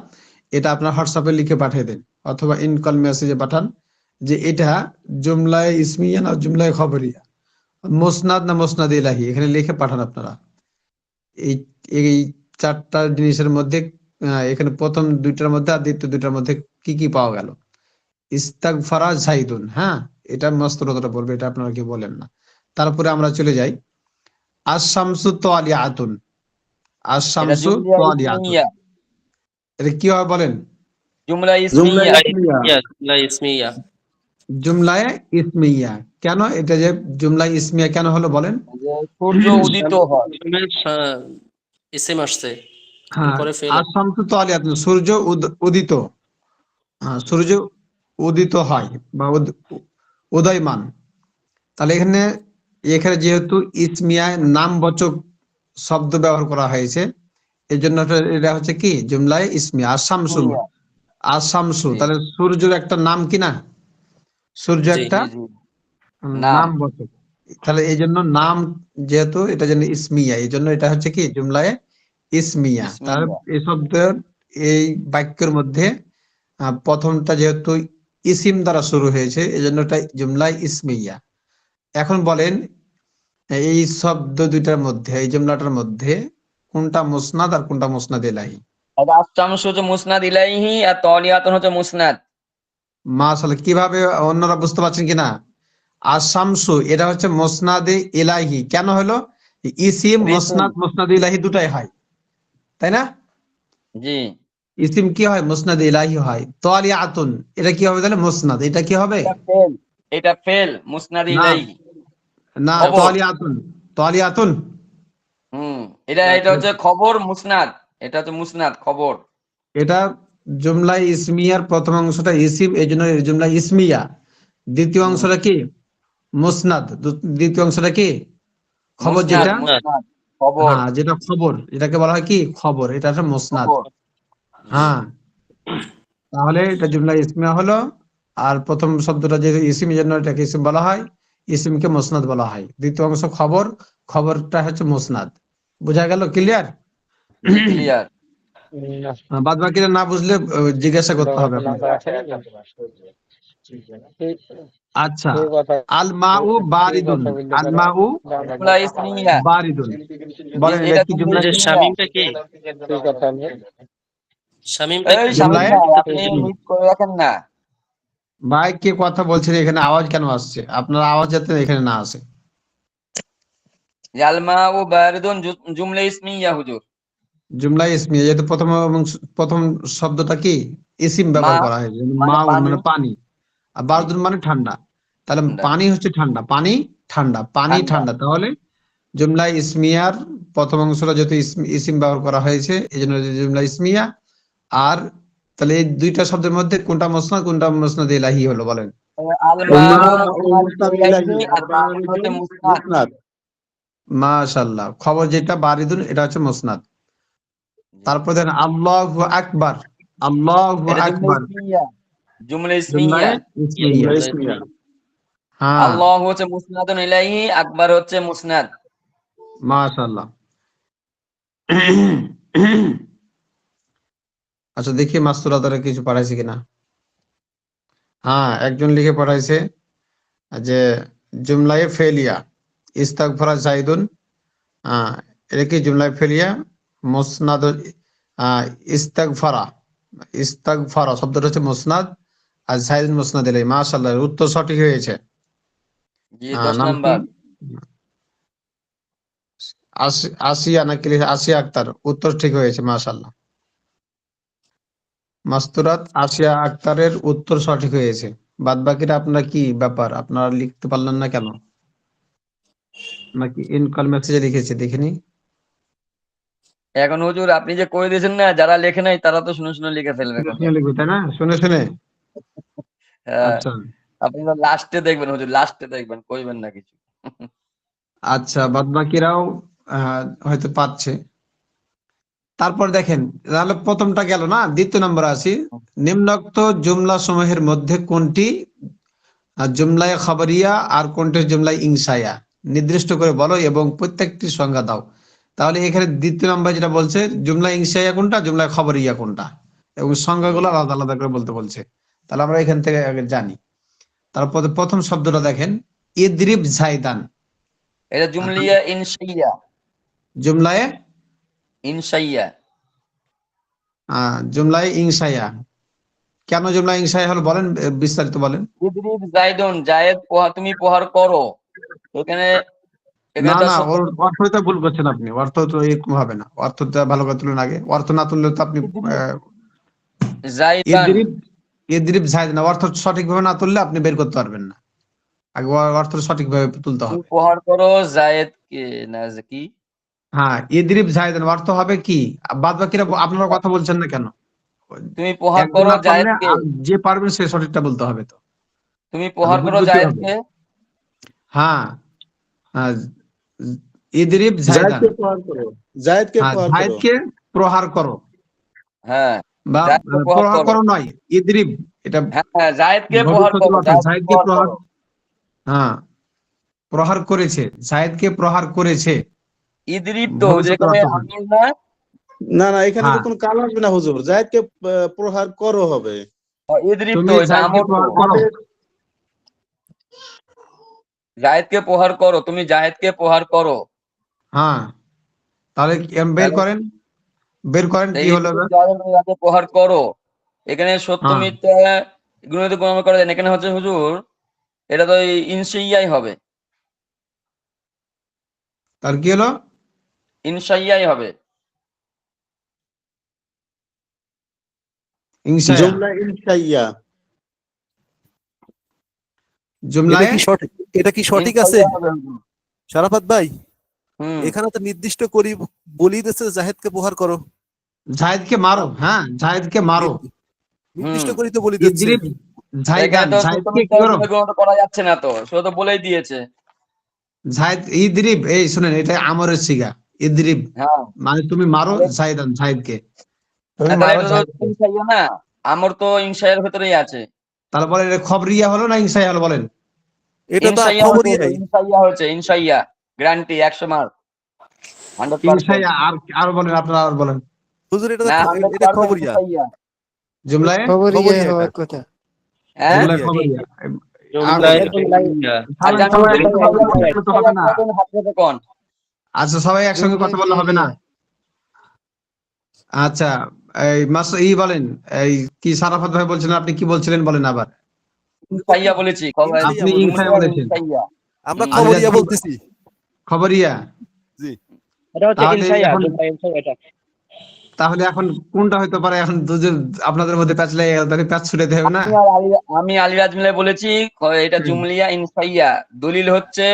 এটা আপনার হোয়াটসঅ্যাপে লিখে পাঠিয়ে দেন, অথবা ইনকল মেসেজে পাঠান, যে এটা জুমলায়ে ইসমিয়া না জুমলায়ে খবরিয়া, মুসনাদ না মুসনাদ ইলাহি, এখানে লিখে পাঠান আপনারা। এই এই চারটা জিনিসের মধ্যে এখানে প্রথম দুইটার মধ্যে আর দ্বিতীয় দুইটার মধ্যে কি কি পাওয়া গেল। ইস্তাগফারা জাইদুন, হ্যাঁ, এটা মাস্তুরাতটা বলবে, এটা আপনারা কি বলেন না। তারপরে আমরা চলে যাই, আশ-শামসু তালিআতুন, এটা আশ-শামসু জুমলা তালিআতুন, ইসমিয়া, এটা কি হয় বলেন? জুমলা জুমলা ইসমিয়া। ইসমিয়া, لا اسمية জুমলায়ে ইসমিয়া। কেন এটা যে জুমলা ইসমিয়া কেন হলো বলেন? যে সূর্য উদিত হয়। اسم আসছে হ্যাঁ, পরে ফেল আশ-শামসু তালিআতুন, সূর্য উদিত, হ্যাঁ, সূর্য উদিত হয় বা উদয়মান। তাহলে এখানে এখানে যেহেতু ইসমিয়ায় নামবাচক শব্দ ব্যবহার করা হয়েছে, এই জন্য এটা হচ্ছে কি জুমলায়ে ইসমিয়া। আশ-শামসু, ইসমিয়া, আশ-শামসু, জি তাহলে সূর্যের একটা নাম কি না? সূর্য জি একটা জি জি নাম, নামবাচক। তাহলে এই জন্য নাম, যেহেতু এটা জন্য ইসমিয়া, এই জন্য এটা হচ্ছে কি জুমলায়ে ইসমিয়া। তাহলে ইসমিয়া এই শব্দের এই বাক্যের মধ্যে প্রথমটা যেহেতু ইসিম দ্বারা শুরু হয়েছে, এই জন্য এটা জুমলায়ে ইসমিয়া। এখন বলেন, এই শব্দ দুইটার মধ্যে, এই জুমলাটার মধ্যে কোনটা মুসনাদ আর কোনটা মুসনাদ ইলাহি? এটা আশ-শামসু হচ্ছে মুসনাদ ইলাইহি আর তালিআতুন হচ্ছে মুসনাদ। মাশাআল্লাহ, কিভাবে অন্যরা বুঝতে পারছেন কিনা? আশ-শামসু এটা হচ্ছে মুসনাদে ইলাহি, কেন হলো? ইসিম ইসম, মুসনাদ, মুসনাদ ইলাহি দুটাই হয়, তাই না? জি ইসিম কি হয়? মুসনাদ ইলাহি হয়। তালিআতুন, এটা কি হবে তাহলে? মুসনাদ। এটা কি হবে? এটা ফেল, এটা ফেল মুসনাদ না, ইলাইহি না, খবর। তালিআতুন, তালিআতুন, হুম, এটা এটা হচ্ছে খবর মুসনাদ, এটা হচ্ছে মুসনাদ খবর। এটা জুমলা ইসমিয়ার প্রথম অংশটা ইসিম, এই জন্য এই জুমলা ইসমিয়া। দ্বিতীয় হুম, অংশটা কি? মুসনাদ। দ্বিতীয় অংশটা কি? খবর, মুসনাদ যেটা, মুসনাদ খবর, হ্যাঁ, যেটা খবর, এটাকে বলা হয় কি খবর, এটা হচ্ছে মুসনাদ। খবর। হ্যাঁ, তাহলে এটা জুমলা ইসমিয়া হলো। আর প্রথম শব্দটা যে ইসিম, এই জন্য এটাকে ইসিম বলা হয়, ইসিমকে মুসনাদ বলা হয়। দ্বিতীয় অংশ খবর, খবরটা হচ্ছে মুসনাদ। বোঝা গেল? ক্লিয়ার? জি ক্লিয়ার। বাদ বাকিটা না বুঝলে জিজ্ঞাসা করতে হবে আপনাকে। আচ্ছা, আল মাউ বারিদুন, আল মাউ জুমলা ইসমিয়া, বারিদুন, বলেন এটা এটা কি জুমলা জুমলা? যে ইসমিয়া। শামিমটা কে শামিমটা এই কি শামিম জুমলায় ভাই আপনি মিউট করে রাখেন না। ভাই, কে কথা বলছেন? এখানে আওয়াজ কেন আসছে? আপনার আওয়াজ যাতে এখানে না আসে। জালমা ও বারিদুন জুমলা ইসমিয়া হুজুর। জুমলা ইসমিয়া, যেহেতু প্রথম শব্দটা কি ইসিম মা ব্যবহার করা হয়েছে, মানে মাউন পানি, মানে পানি, আর বারদুন মানে ঠান্ডা। তাহলে ঠান্ডা পানি হচ্ছে ঠান্ডা, পানি ঠান্ডা, পানি ঠান্ডা। ঠান্ডা। তাহলে জুমলা ইসমিয়ার প্রথম অংশটা যেহেতু ইসিম ব্যবহার করা হয়েছে এই জন্য জুমলা ইসমিয়া। আর তাহলে এই দুইটা শব্দের মধ্যে কোনটা মুসনাদ কোনটা মুসনাদ ইলাহি হলো বলেন? আল মা'u মুসনাদ ইলাইহি আর বাকিটা হচ্ছে মুসনাদ। মাশাআল্লাহ, খবর যেটা বারিদুন এটা হচ্ছে মুসনাদ। তারপর দেখেন আল্লাহু আকবার, আল্লাহু এটা জুমলা আকবার ইসমিয়া, জুমলা জুমলা ইসমিয়া। ইসমিয়া। হ্যাঁ আল্লাহ হচ্ছে মুসনাদুন ইলাইহি, আকবার হচ্ছে মুসনাদ। মাশাআল্লাহ। আচ্ছা দেখি মাস্তুরাদারে কিছু পাঠাইছে কিনা। হ্যাঁ একজন লিখে পাঠাইছে যে জুমলায়ে ফেলিয়া ইস্তাগফারা জাইদুন, এটা কি জুমলায়ে ফেলিয়া মুসনাদ, ইস্তাগফারা, ইস্তাগফারা শব্দটা হচ্ছে মুসনাদ আর জাইদুন মুসনাদ ইলাইহি। মাশাআল্লাহ, উত্তর সঠিক হয়েছে। জি 10 নাম কি? নাম্বার। আসিয়া নাকি আসিয়া আক্তার, উত্তর ঠিক হয়েছে মাশাআল্লাহ। মাস্তুরাত আসিয়া আক্তারের উত্তর সঠিক হয়েছে। বাদ বাকিটা আপনার কি ব্যাপার, আপনারা লিখতে পারলেন না কেন? নাকি ইনকল মেসেজে লিখেছে দেখিনি? এখন হুজুর আপনি যে কই দিয়েছেন না, যারা লেখে নাই তারা তো শুনে শুনে লিখে ফেলবে এখন। শুনে লিখবে তাই না, শুনে শুনে। হ্যাঁ, আচ্ছা আপনি তো লাস্টে দেখবেন হুজুর, লাস্টে দেখবেন, কইবেন না কিছু। আচ্ছা, বাদ বাকিরাও হয়তো পাচ্ছে। তারপর দেখেন তাহলে প্রথমটা গেল না, দ্বিতীয় নম্বর আসি। নিম্নোক্ত জুমলা সমূহের মধ্যে কোনটি জুমলায়ে খবরিয়া আর কোনটি জুমলায়ে ইনশাইয়া নির্দিষ্ট করে বলো এবং প্রত্যেকটির সংজ্ঞা দাও। তাহলে এখানে দ্বিতীয় নম্বর যেটা বলছে জুমলা ইনশাইয়া কোনটা, জুমলায়ে খবরিয়া কোনটা, এবং সংজ্ঞাগুলো আলাদা আলাদা করে বলতে বলছে। তাহলে আমরা এখান থেকে আগে জানি। তারপর প্রথম শব্দটা দেখেন ইদরিব জাইদান, এটা জুমলিয়া ইনশাইয়া, জুমলায়ে ইনশাইয়া। জুমলায়ে ইনশাইয়া। কেন জুমলা ইনশাইয়া হলো বলেন, বিস্তারিত বলেন। ইদরিব জাইদুন, জায়েদ তুমি প্রহার করো। এখানে না তো না, সত্য ওর অর্থটা ভুল করছেন আপনি, অর্থ তো এরকম হবে না, অর্থটা ভালো করে তুলুন আগে। অর্থ না তুললে তো আপনি জাইদান ইদরিব, ইদরিব জাইদ না, অর্থ সঠিকভাবে না তুললে আপনি বের করতে পারবেন না। আগে অর্থ সঠিকভাবে তুলতে তুমি হবে। প্রহার করো জায়েদকে, না যে কি? হ্যাঁ ইদরিব জাইদান অর্থ হবে কি, বাদ বাকিরা আপনারা কথা বলছেন না কেন? তুমি প্রহার একজন করো না পারলে জায়েদকে, যে পারবেন সে সঠিকটা বলতে হবে। তো তুমি আগে প্রহার করো বুঝতে হবে। জায়েদকে। হ্যাঁ ইদরিব জাইদান, জায়েদকে হ্যাঁ প্রহার করো। জাইদকে প্রহার করো, হ্যাঁ, বা জায়েদকে প্রহার প্রহার করো। করো নয়, ইদরিব এটা হ্যাঁ, জায়েদকে প্রহার ভবিষ্যৎ করো, অর্থ, জায়েদকে জায়েদকে প্রহার প্রহার, করো। হ্যাঁ প্রহার করেছে, জায়েদকে প্রহার করেছে ইদরিব তো ভবিষ্যৎ যেখানে অর্থ হয়। আমল না, না না, এখানে তো হ্যাঁ কোনো কাল আসবে না হুজুর, জায়েদকে প্রহার করো হবে। ইদরিব তুমি তো এটা জায়েদকে আমল তো। প্রহার করো। জায়েদকে প্রহার করো, তুমি জায়েদকে প্রহার করো। হ্যাঁ তাহলে বের তাহলে করেন, বের করেন কি হলো ইদরিব এবার? জায়েদকে প্রহার করো। এখানে সত্য হ্যাঁ মিথ্যা এগুলো তো গণনা করা যায় না। এখানে হচ্ছে হুজুর এটা তো ইনশাইয়াই হবে, তার কি হলো? ইনশাইয়াই হবে। ইনশায়া জুমলা ইনশাইয়া। এটা জুমলায় কি সঠিক, এটা কি সঠিক আছে ইনশাইয়া হবে হুজুর। শারাফাত ভাই? হুম, এখানে তো নির্দিষ্ট করি বলি দিচ্ছে জাহেদকে প্রহার করো, জায়েদকে মারো, হ্যাঁ জায়েদকে মারো, নির্দিষ্ট হুম। করি তো বলি দিচ্ছে। ইদরিব এখানে জাইদান, তো সত্য জায়েদকে মিথ্যা কি করো, গণনা করা যাচ্ছে না, তো সেটা তো বলেই দিয়েছে। জায়েদ ইদরিব, এই শুনেন এটা আমরের সিগা, ইদরিব হ্যাঁ, মানে তুমি মারো তাহলে জাইদান, জায়েদকে তুমি তাহলে মারো এটা তো জায়েদকে। ইনশাইয়া না, আমর তো ইনশাইয়ার ভেতরেই আছে। তাহলে বলেন এটা খবরিয়া হলো না ইনশাইয়া হলো বলেন? এটা তো ইনশাইয়া হচ্ছে, খবরই। ইনশাইয়া হচ্ছে, ইনশাইয়া গ্যারান্টি 100 মার্ক, 100%। ইনশাইয়া আর বলেন, আপনারা আর বলেন। হুজুর এটা তো না, এটা 100% খবরিয়া, ইনশাইয়া। জুমলায় খবরিয়া এটা, হ্যাঁ, জুমলায় খবরিয়া। খবরিয়া। জুমলায় আর থামেন, জানো সবাই ইনশাইয়া, একসঙ্গে কথা ইনশাইয়া, বললে তো হবে না। ইনশাইয়া হাত রেখে কোন। আচ্ছা সবাই একসঙ্গে কথা বললে হবে না। আচ্ছা ই বলেন, এই কি সারাফাত ভাই বলছিলেন, আপনি কি বলছিলেন বলেন আবার। ইনশাইয়া বলেছি, আপনি ইনশাইয়া বলেছেন, ইনশাইয়া। আমরা হুম। খবরিয়া আলিরাজ বলতেছি। খবরিয়া। জি, এটা হচ্ছে তাহলে ইনশাইয়া, এখন, জুমলা ইনশাইয়া এটা। তাহলে এখন কোনটা হইতে পারে, এখন দুজন আপনাদের মধ্যে প্যাচ লেগে গেল, তাহলে প্যাচ ছুটে দেবে না। আমি আলিরাজ মিলে বলেছি এটা হুম। জুমলিয়া ইনশাইয়া। দলিল হচ্ছে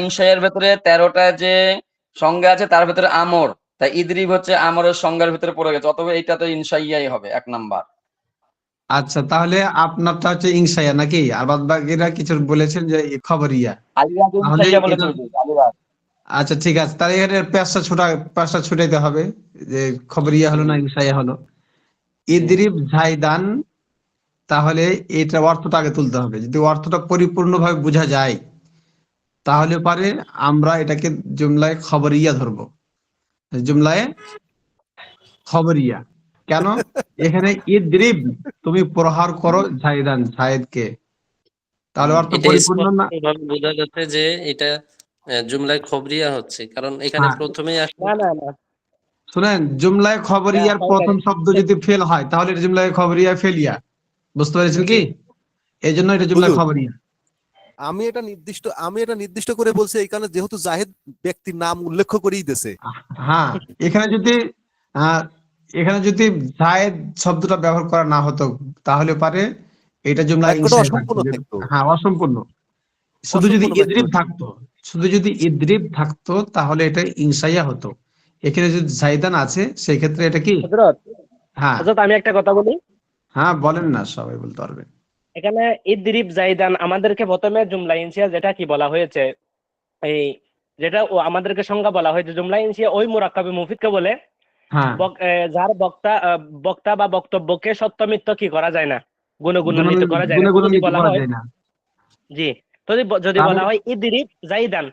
ইনশাইয়ার ভেতরে 13টা যে সঙ্গে আছে তার ভিতরে আমর, তাই ইদরিব হচ্ছে আমরের সংজ্ঞার ভিতরে পড়ে গেছে, অথবা এটা তো ইনশাইয়াই হবে 1 নাম্বার। আচ্ছা, তাহলে আপনারটা হচ্ছে ইনসাইয়া নাকি, আর বাদ বাকিরা কিছু বলেছেন যে খবরিয়া। আলিরাজ তাহলে ইনশাইয়া বলেছে এটা, ওই যে, আলিরাজ। আচ্ছা ঠিক আছে, তাহলে এখানে পেশটা ছুটাইতে হবে যে খবরিয়া হলো না ইনসাইয়া হলো। ইদরিব জাইদান, তাহলে এটা অর্থটা আগে তুলতে হবে। যদি অর্থটা পরিপূর্ণভাবে বোঝা যায় তাহলে পারে আমরা এটাকে জুমলায় খবরিয়া ধরবো, জুমলায় খবরিয়া। কেন? এখানে ইদরিব, তুমি প্রহার করো জাইদান, জায়েদকে, তাহলে অর্থ এটা পরিপূর্ণ না। স্পষ্টভাবে বোঝা যাচ্ছে যে এটা জুমলায় খবরিয়া হচ্ছে, কারণ এখানে হ্যাঁ, প্রথমেই আসলে না না না শুনেন, জুমলায় খবরিয়ার হয় প্রথম নাই। শব্দ যদি ফেল হয় তাহলে এটা জুমলায় খবরিয়া ফেলিয়া, বুঝতে পেরেছেন কি? এই জন্য এটা জুমলায় হুজুর, খবরিয়া। আমি এটা নির্দিষ্ট করে বলছি এই কারণে যেহেতু জাহেদ ব্যক্তির নাম উল্লেখ করেই দিয়েছে। হ্যাঁ, এখানে যদি আহ, এখানে যদি জায়েদ শব্দটা ব্যবহার করা না হতো তাহলে পারে এটা জুমলা বাক্যটা ইনশায়ে থাকতো। অসম্পূর্ণ থাকতো। হ্যাঁ, অসম্পূর্ণ। শুধু যদি অসম্পূর্ণ বাক্য ইদরিব হতো। থাকতো, শুধু যদি ইদরিব থাকতো তাহলে এটা ইনসাইয়া হতো। এখানে যদি জাইদান আছে সেই ক্ষেত্রে এটা কি? হযরত হ্যাঁ, হযরত আমি একটা কথা বলি। হ্যাঁ বলেন না, সবাই বলতে পারবে। এখানে ইদরিব জাইদান আমাদেরকে প্রথমে জুমলা ইনসিয়া যেটা কি বলা হয়েছে, এই যেটা ও আমাদেরকে সংজ্ঞা বলা হয়েছে জুমলা ইনসিয়া ওই মুরাক্কাবে মুফিদকে বলে হ্যাঁ, যার বক্তা বা বক্তব্যকে সত্য মিথ্য কি করা যায় না, গুণান্বিত করা যায় না। গুণে তো যদি গুণান্বিত বলা করা হয়, যায় না। জি, তো যদি তাহলে বলা হয় ইদরিব জাইদান,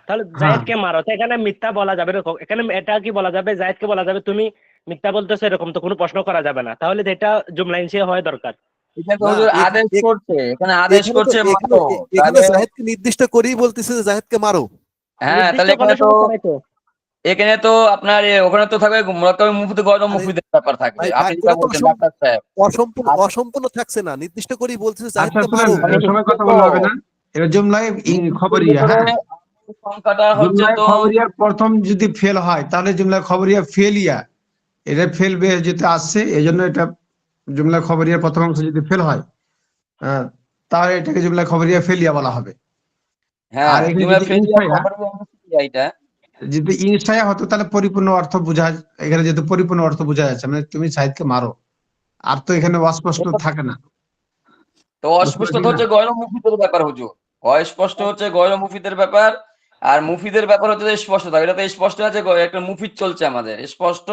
তাহলে হ্যাঁ, জায়েদকে মারো, তো এখানে মিথ্যা বলা যাবে না। এখানে এটা কি বলা যাবে, জায়েদকে বলা যাবে তুমি মিথ্যা বলতেছো, এরকম তো কোনো প্রশ্ন করা যাবে না। তাহলে এটা জুমলা ইনসিয়া হওয়া দরকার। এটা তো না, হুজুর আদেশ করছে, এখানে আদেশ করছে মারো, এখানে তাহলে জাহেদকে নির্দিষ্ট করেই বলতেছে যে জাহেদকে মারো। হ্যাঁ, নির্দিষ্ট তাহলে কোনো সমস্যা নাই তো। এখানে তো আপনার ওখানে তো থাকবে মুরাক্কাবে মুফিদ গয়র আরে মুফিদের ব্যাপার থাকবে, ভাই, আপনি যেটা বাক্যটা তো বলছেন ডাক্তার সাহেব। অসম্পূর্ণ থাকছে না, নির্দিষ্ট করেই বলতেছে আচ্ছা জাহেদকে শুনেন, মারো। সবাই কথা বললে হবে না। এটা জুমলায় মুফিদের খবরিয়া। ভিতরে হ্যাঁ, সংখ্যাটা হচ্ছে জুমলায় তো খবরিয়ার প্রথম যদি ফেল হয় তাহলে জুমলায় খবরিয়া ফেলিয়া, এটা ফেল যেতে আসছে, এই জন্য এটা জুমলায় খবরিয়ার প্রথম অংশ যদি ফেল হয় আহ, তাহলে এটাকে জুমলায় খবরিয়া ফেলিয়া বলা হবে। হ্যাঁ, আর এখানে জুমলা যদি ফেলিয়া ইনসায়া, খবর এটা। যদি ইনসায়া হতো তাহলে পরিপূর্ণ অর্থ বোঝা, এখানে যেহেতু পরিপূর্ণ অর্থ বোঝা যাচ্ছে মানে তুমি সাহিদকে মারো, আর তো এখানে অস্পষ্ট থাকে না, তো বুঝতে অস্পষ্ট পারছি তো না? হচ্ছে গয়র মুফিদের ব্যাপার হুজুর, অস্পষ্ট হচ্ছে গয়র মুফিদের ব্যাপার। আর মুফিদের ব্যাপার হচ্ছে যে স্পষ্টতা, এটা তো স্পষ্ট আছে, একটা মুফিদ চলছে আমাদের স্পষ্ট।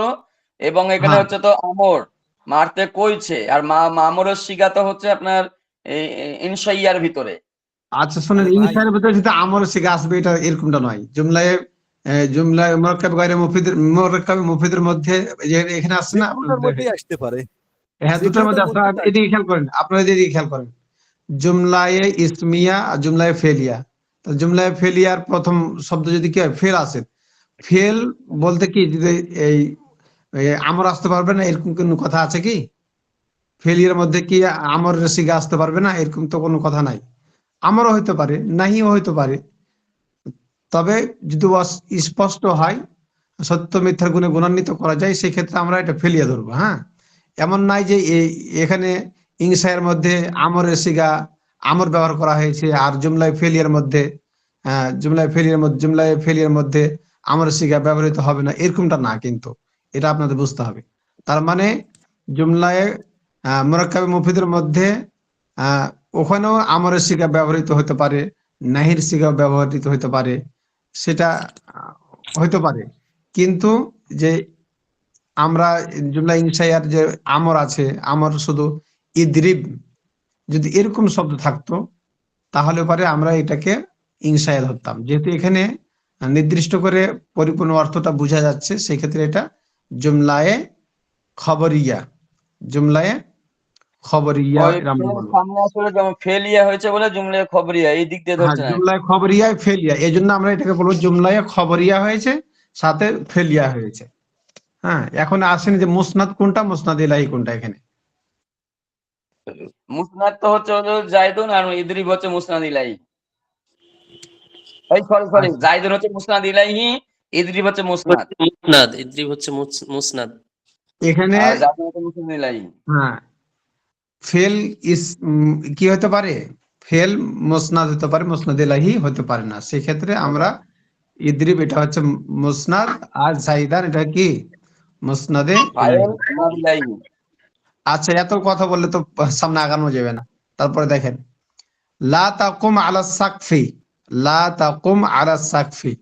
এবং এখানে হ্যাঁ, হচ্ছে তো আমর মারতে কইছে, আর মামরের শিগা তো হচ্ছে আপনার এই ইনশাইয়ার ভিতরে। আচ্ছা শুনেন, আরে ভাই, ইনসায়ের ভিতরে যদি আমর শিখে আসবে এটা এরকমটা নয়। জুমলায় মুরাক্কাব গায়রে মুফিদের মধ্যে যে এখানে আসছে যে না, কোনোটার মধ্যেই আসতে পারে, হ্যাঁ যে দুটোর মধ্যে কোনোটার আসছে। মধ্যেই আসতে এদিকে খেয়াল করেন, আপনারা এদিকে খেয়াল করেন, জুমলায়ে ইসমিয়া আর জুমলায়ে ফেলিয়া। তো জুমলায়ে ফেলিয়ার প্রথম শব্দ যদি কি হয়, ফেল আসে, ফেল বলতে কি যদি এই এই আমর আসতে পারবে না এরকম কোনো কথা আছে কি? ফেলিয়ার মধ্যে কি আমর শিখে আসতে পারবে না এরকম তো কোনো কথা নাই। আমারও হইতে পারে, নাহিও হইতে পারে, তবে যদি স্পষ্ট হয়, সত্য মিথ্যার গুণে গুণান্বিত করা যায়, সেই ক্ষেত্রে আমরা এটা ফেলিয়া ধরবো। হ্যাঁ, এমন নাই যে এখানে ইংসায়ের মধ্যে আমরের সিগা আমর ব্যবহার করা হয়েছে, আর জুমলায় ফেলিয়ার মধ্যে আমরের সিগা ব্যবহৃত হবে না, এরকমটা না কিন্তু। এটা আপনাদের বুঝতে হবে। তার মানে জুমলায় মুরাক্কাবে মুফিদের মধ্যে আহ ওখানেও আমরের সিগা ব্যবহৃত হতে পারে, নাহির সিগা ব্যবহৃত হতে পারে, সেটা হইতে পারে। কিন্তু যে আমরা জুমলা ইনশাইয়ার যে আমর আছে, আমর শুধু ইদরিব, যদি এরকম শব্দ থাকতো তাহলে পরে আমরা এটাকে ইনশাইয়া ধরতাম। যেহেতু এখানে নির্দিষ্ট করে পরিপূর্ণ অর্থটা বোঝা যাচ্ছে, সেই ক্ষেত্রে এটা জুমলায়ে খবরিয়া, জুমলায়ে খবরিয়া ওই এরা আমরা বলবো। সামনে আসলে যেমন ফেলিয়া হয়েছে বলে জুমলা খবরিয়া এই দিক দিয়ে হ্যাঁ, ধরছেন আর কি। জুমলায় খবরিয়ায় ফেলিয়া, এই জন্য আমরা এটাকে বলবো জুমলায় খবরিয়া হয়েছে, সাথে ফেলিয়া হয়েছে। হ্যাঁ, এখন আসেন যে মুসনাদ কোনটা, মুসনাদ ইলাহি কোনটা। এখানে মুসনাদ তো হচ্ছে হলো জাইদুন, আর ইদরিব হচ্ছে মুসনাদ ইলাহি। এই সরি, আচ্ছা, জাইদুন হচ্ছে মুসনাদ ইলাহি, ইদরিব হচ্ছে মুসনাদ, মুসনাদ, ইদ্রিব হচ্ছে মুসনাদ। এখানে আর জাইদুন হচ্ছে মুসনাদ ইলাহি। হ্যাঁ ফেল ইস কি হতে পারে, ফেল মুসনাদ হতে পারে, মুসনাদ ইলাহি হতে পারে না। সেক্ষেত্রে আমরা ইদ্রিব এটা হচ্ছে মুসনাদ, আর জাইদান এটা কি মুসনাদে ইলাইহি। ফাইল মুসনাদ ইলাইহি। আচ্ছা, এত কথা বললে তো সামনে আগানো যাবে না। তারপরে দেখেন, লা তাকুম আলা সাকফি, লা তাকুম আলা সাকফি,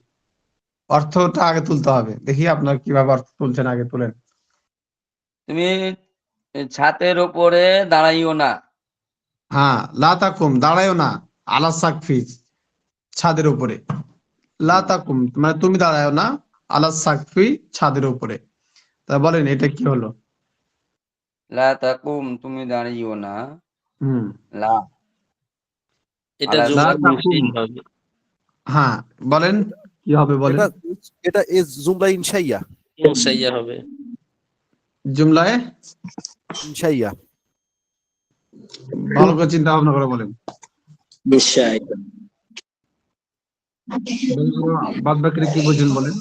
অর্থটা আগে তুলতে হবে। দেখি আপনার কিভাবে অর্থ তুলছেন, আগে তুলেন। তুমি ছাতের উপরে দাঁড়াইও না। হ্যাঁ, লা তাকুম দাঁড়ায়ও না, আলা সাকফি ছাদের উপরে, লা তাকুম মানে তুমি দাঁড়ায়ও না, আলা সাকফি ছাদের উপরে। তা বলেন এটা কি হলো? লা তাকুম তুমি দাঁড়িও না। হুম, লা এটা আলা লা জুমলা তাকুম, ইনশাই হবে। হ্যাঁ বলেন কি হবে বলেন। এটা এটা এ জুমলা ইনশাইয়া, ইনশাইয়া হবে। জুমলায় ইনশাইয়া। ভালো করে চিন্তা ভাবনা করে বলেন। বাদ বাকিরা কি বুঝেন বলেন।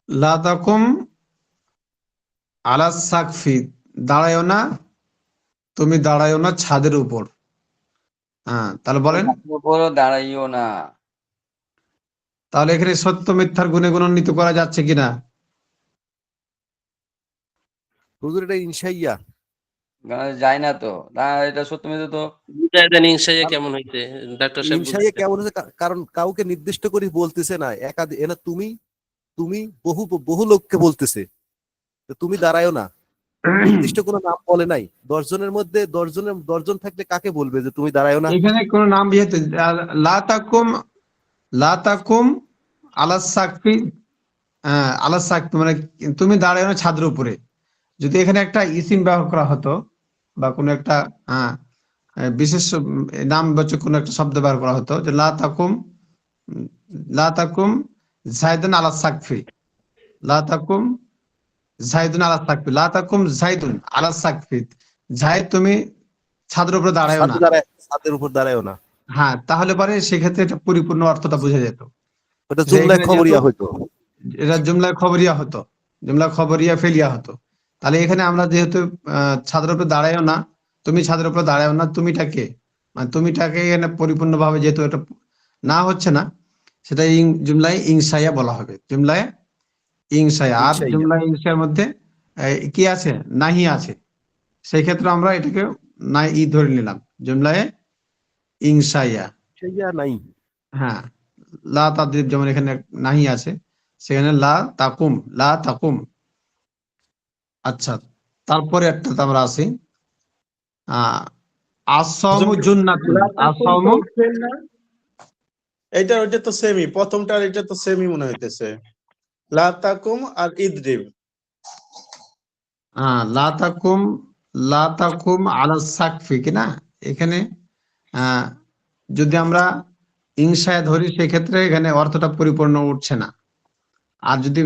লা তাকুম আলা সাকফি, দাঁড়ায়ও না, তুমি দাঁড়ায়ও না ছাদের উপর। হ্যাঁ, তাহলে বলেন। ছাতের উপরও দাঁড়াইও না। তাহলে এখানে সত্য মিথ্যার গুণে গুণান্বিত করা যাচ্ছে কিনা? হুজুর এটা ইনশাইয়া। যায় না তো, এটা সত্য মিথ্যা তো। বুঝায় দেন ইনশাইয়া কেমন হইছে ডাক্তার সাহেব ইনশাইয়া বুঝাইতে। কেমন হচ্ছে কারণ কাউকে নির্দিষ্ট করে বলতেছে না, এনা তুমি তুমি বহু বহু লোককে বলতেছে, তো তুমি দাঁড়ায়ও না, নির্দিষ্ট কোনো নাম বলে নাই। 10 জনের মধ্যে 10 জন থাকলে কাকে বলবে যে তুমি দাঁড়ায়ও না? এখানে কোন নাম বিয়েতে লা তাকুম, লা তাকুম আলা সাকফি, আলা সাকফি মানে তুমি দাঁড়ায় না ছাদের উপরে। যদি এখানে একটা ইসিম ব্যবহার করা হতো বা কোনো একটা বিশেষ নামবাচক কোনো একটা শব্দ ব্যবহার করা হতো, যে লা তাকুম, লা তাকুম জাইদুন আলা সাকফি, লা তাকুম জাইদুন আলা সাকফি, লা তাকুম জাইদুন আলা সাকফি, জাইদ তুমি ছাদের উপরে দাঁড়ায়ও না। ছাদের উপর দাঁড়ায়ও না, হ্যাঁ, তাহলে পরে সেক্ষেত্রে এটা পরিপূর্ণ অর্থটা বোঝা যেত। ওটা যে জুমলায় এখানে খবরিয়া যেহেতু হইতো। এটা জুমলা খবরিয়া হতো, জুমলা খবরিয়া ফেলিয়া হতো। তাহলে এখানে আমরা যেহেতু ছাদের উপরে দাঁড়ায়ও না, তুমি ছাদের উপরে দাঁড়ায়ও না, তুমিটাকে মানে তুমিটাকে এখানে পরিপূর্ণভাবে যেহেতু এটা না হচ্ছে না, সেটা জুমলায় ইনসাইয়া বলা হবে, জুমলায় ইনসাইয়া। আর ইনশাইয়া। জুমলায় ইনসাইয়ার মধ্যে কি আছে? নাহি আছে। সেই ক্ষেত্রে আমরা এটাকে না ই ধরে নিলাম, জুমলায় ইনসাইয়া। ইনশাইয়া নাই। হ্যাঁ, লা তাদরিব যেমন এখানে নাহি আছে, সেখানে লা তাকুম, লা তাকুম। আচ্ছা, তারপরে একটা আমরা আসি, আসামু জুন্নাতুন, আসামু। এটা ওইটা তো সেমি, প্রথমটা আর এটা তো সেমি মনে হইতেছে। লা তাকুম আর ইদ্রিব। লা তাকুম, লা তাকুম আলা সাকফি কিনা। এখানে যদি আমরা ইনসায় ধরি সেক্ষেত্রে এখানে অর্থটা পরিপূর্ণ উঠছে না। আর যদি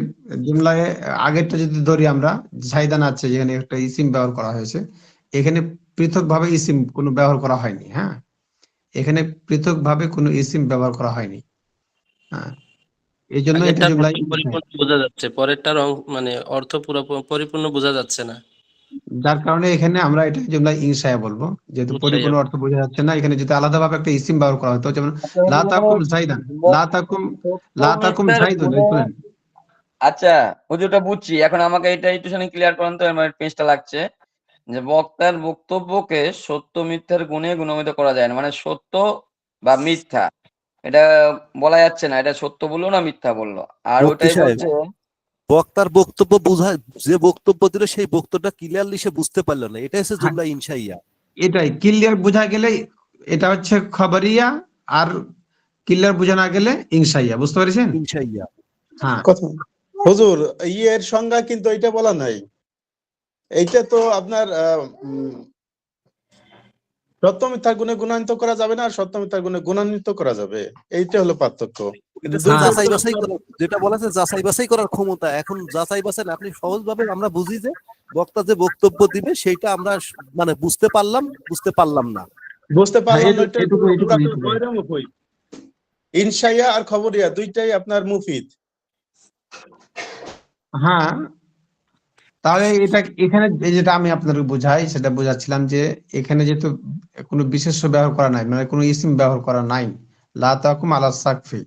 জুমলায় আগেরটা যদি ধরি আমরা, জাইদান আছে যেখানে একটা ইসিম ব্যবহার করা হয়েছে, এখানে পৃথকভাবে ইসিম কোনো ব্যবহার করা হয়নি। হ্যাঁ, এখানে পৃথকভাবে কোনো ইসিম ব্যবহার করা হয়নি। হ্যাঁ, এই জন্য এটা আগেরটার জুমলায় অর্থ পরিপূর্ণ বোঝা যাচ্ছে, পরেরটার মানে অর্থ পুরো পরিপূর্ণ বোঝা যাচ্ছে না। যার কারণে এখানে আমরা এটা জুমলায় ইনসায়া বলবো, যেহেতু ইনশাইয়া। পরিপূর্ণ অর্থ বোঝা যাচ্ছে না। এখানে যদি আলাদাভাবে একটা ইসিম ব্যবহার করা হতো, যেমন লা তাকুম জাইদান, লা তাকুম, লা তাকুম মিথ্যার জাইদুন, গুণে। শুনেন। আচ্ছা, হুজুরটা বুঝছি, এখন আমাকে এটা একটুখানি ক্লিয়ার করেন তো, আমার পেজটা লাগছে যে বক্তার বক্তব্যকে সত্য মিথ্যার গুণে গুণান্বিত করা যায় না, মানে সত্য বা মিথ্যা এটা বলা যাচ্ছে না, এটা সত্য বললো না মিথ্যা বললো। আর মুফতি ওটাই সাহেব, বলছে বক্তার বক্তব্য বোঝায়, যে বক্তব্য দিল সেই বক্তব্যটা ক্লিয়ারলি সে বুঝতে পারলো না, এটা হচ্ছে জুমলা ইনশাইয়া। এটাই ক্লিয়ার বোঝা গেলে এটা হচ্ছে খবরিয়া, আর ক্লিয়ার বোঝা না গেলে ইনসাইয়া। বুঝতে পেরেছেন? ইনশাইয়া। হ্যাঁ, কথা হুজুর, ইয়ের সংজ্ঞা কিন্তু এটা বলা নাই। এইটা তো আপনার সত্য মিথ্যার গুণে গুণান্বিত করা যাবে না, আর সত্য মিথ্যার গুণে গুণান্বিত করা যাবে। এইটা হলো পার্থক্য। কিন্তু এটা দুইটা যাচাই বাছাই করা, যেটা বলা আছে যাচাই বাছাই করার ক্ষমতা। এখন যাচাই বাছাই না, আপনি সহজভাবে আমরা বুঝি যে বক্তা যে বক্তব্য দিবে সেইটা আমরা মানে বুঝতে পারলাম, বুঝতে পারলাম না। বুঝতে পারলাম না, এটা এটুকু ইনশাইয়া আর খবরিয়া দুইটাই আপনার মুফিদ। হ্যাঁ, তাহলে এটা এখানে এই যেটা আমি আপনাকে বোঝাই সেটা বোঝাচ্ছিলাম যে এখানে যেহেতু কোনো বিশেষ্য ব্যবহার করা নাই, মানে কোনো ইসিম ব্যবহার করা নাই, লা তাকুম আলা সাকফি,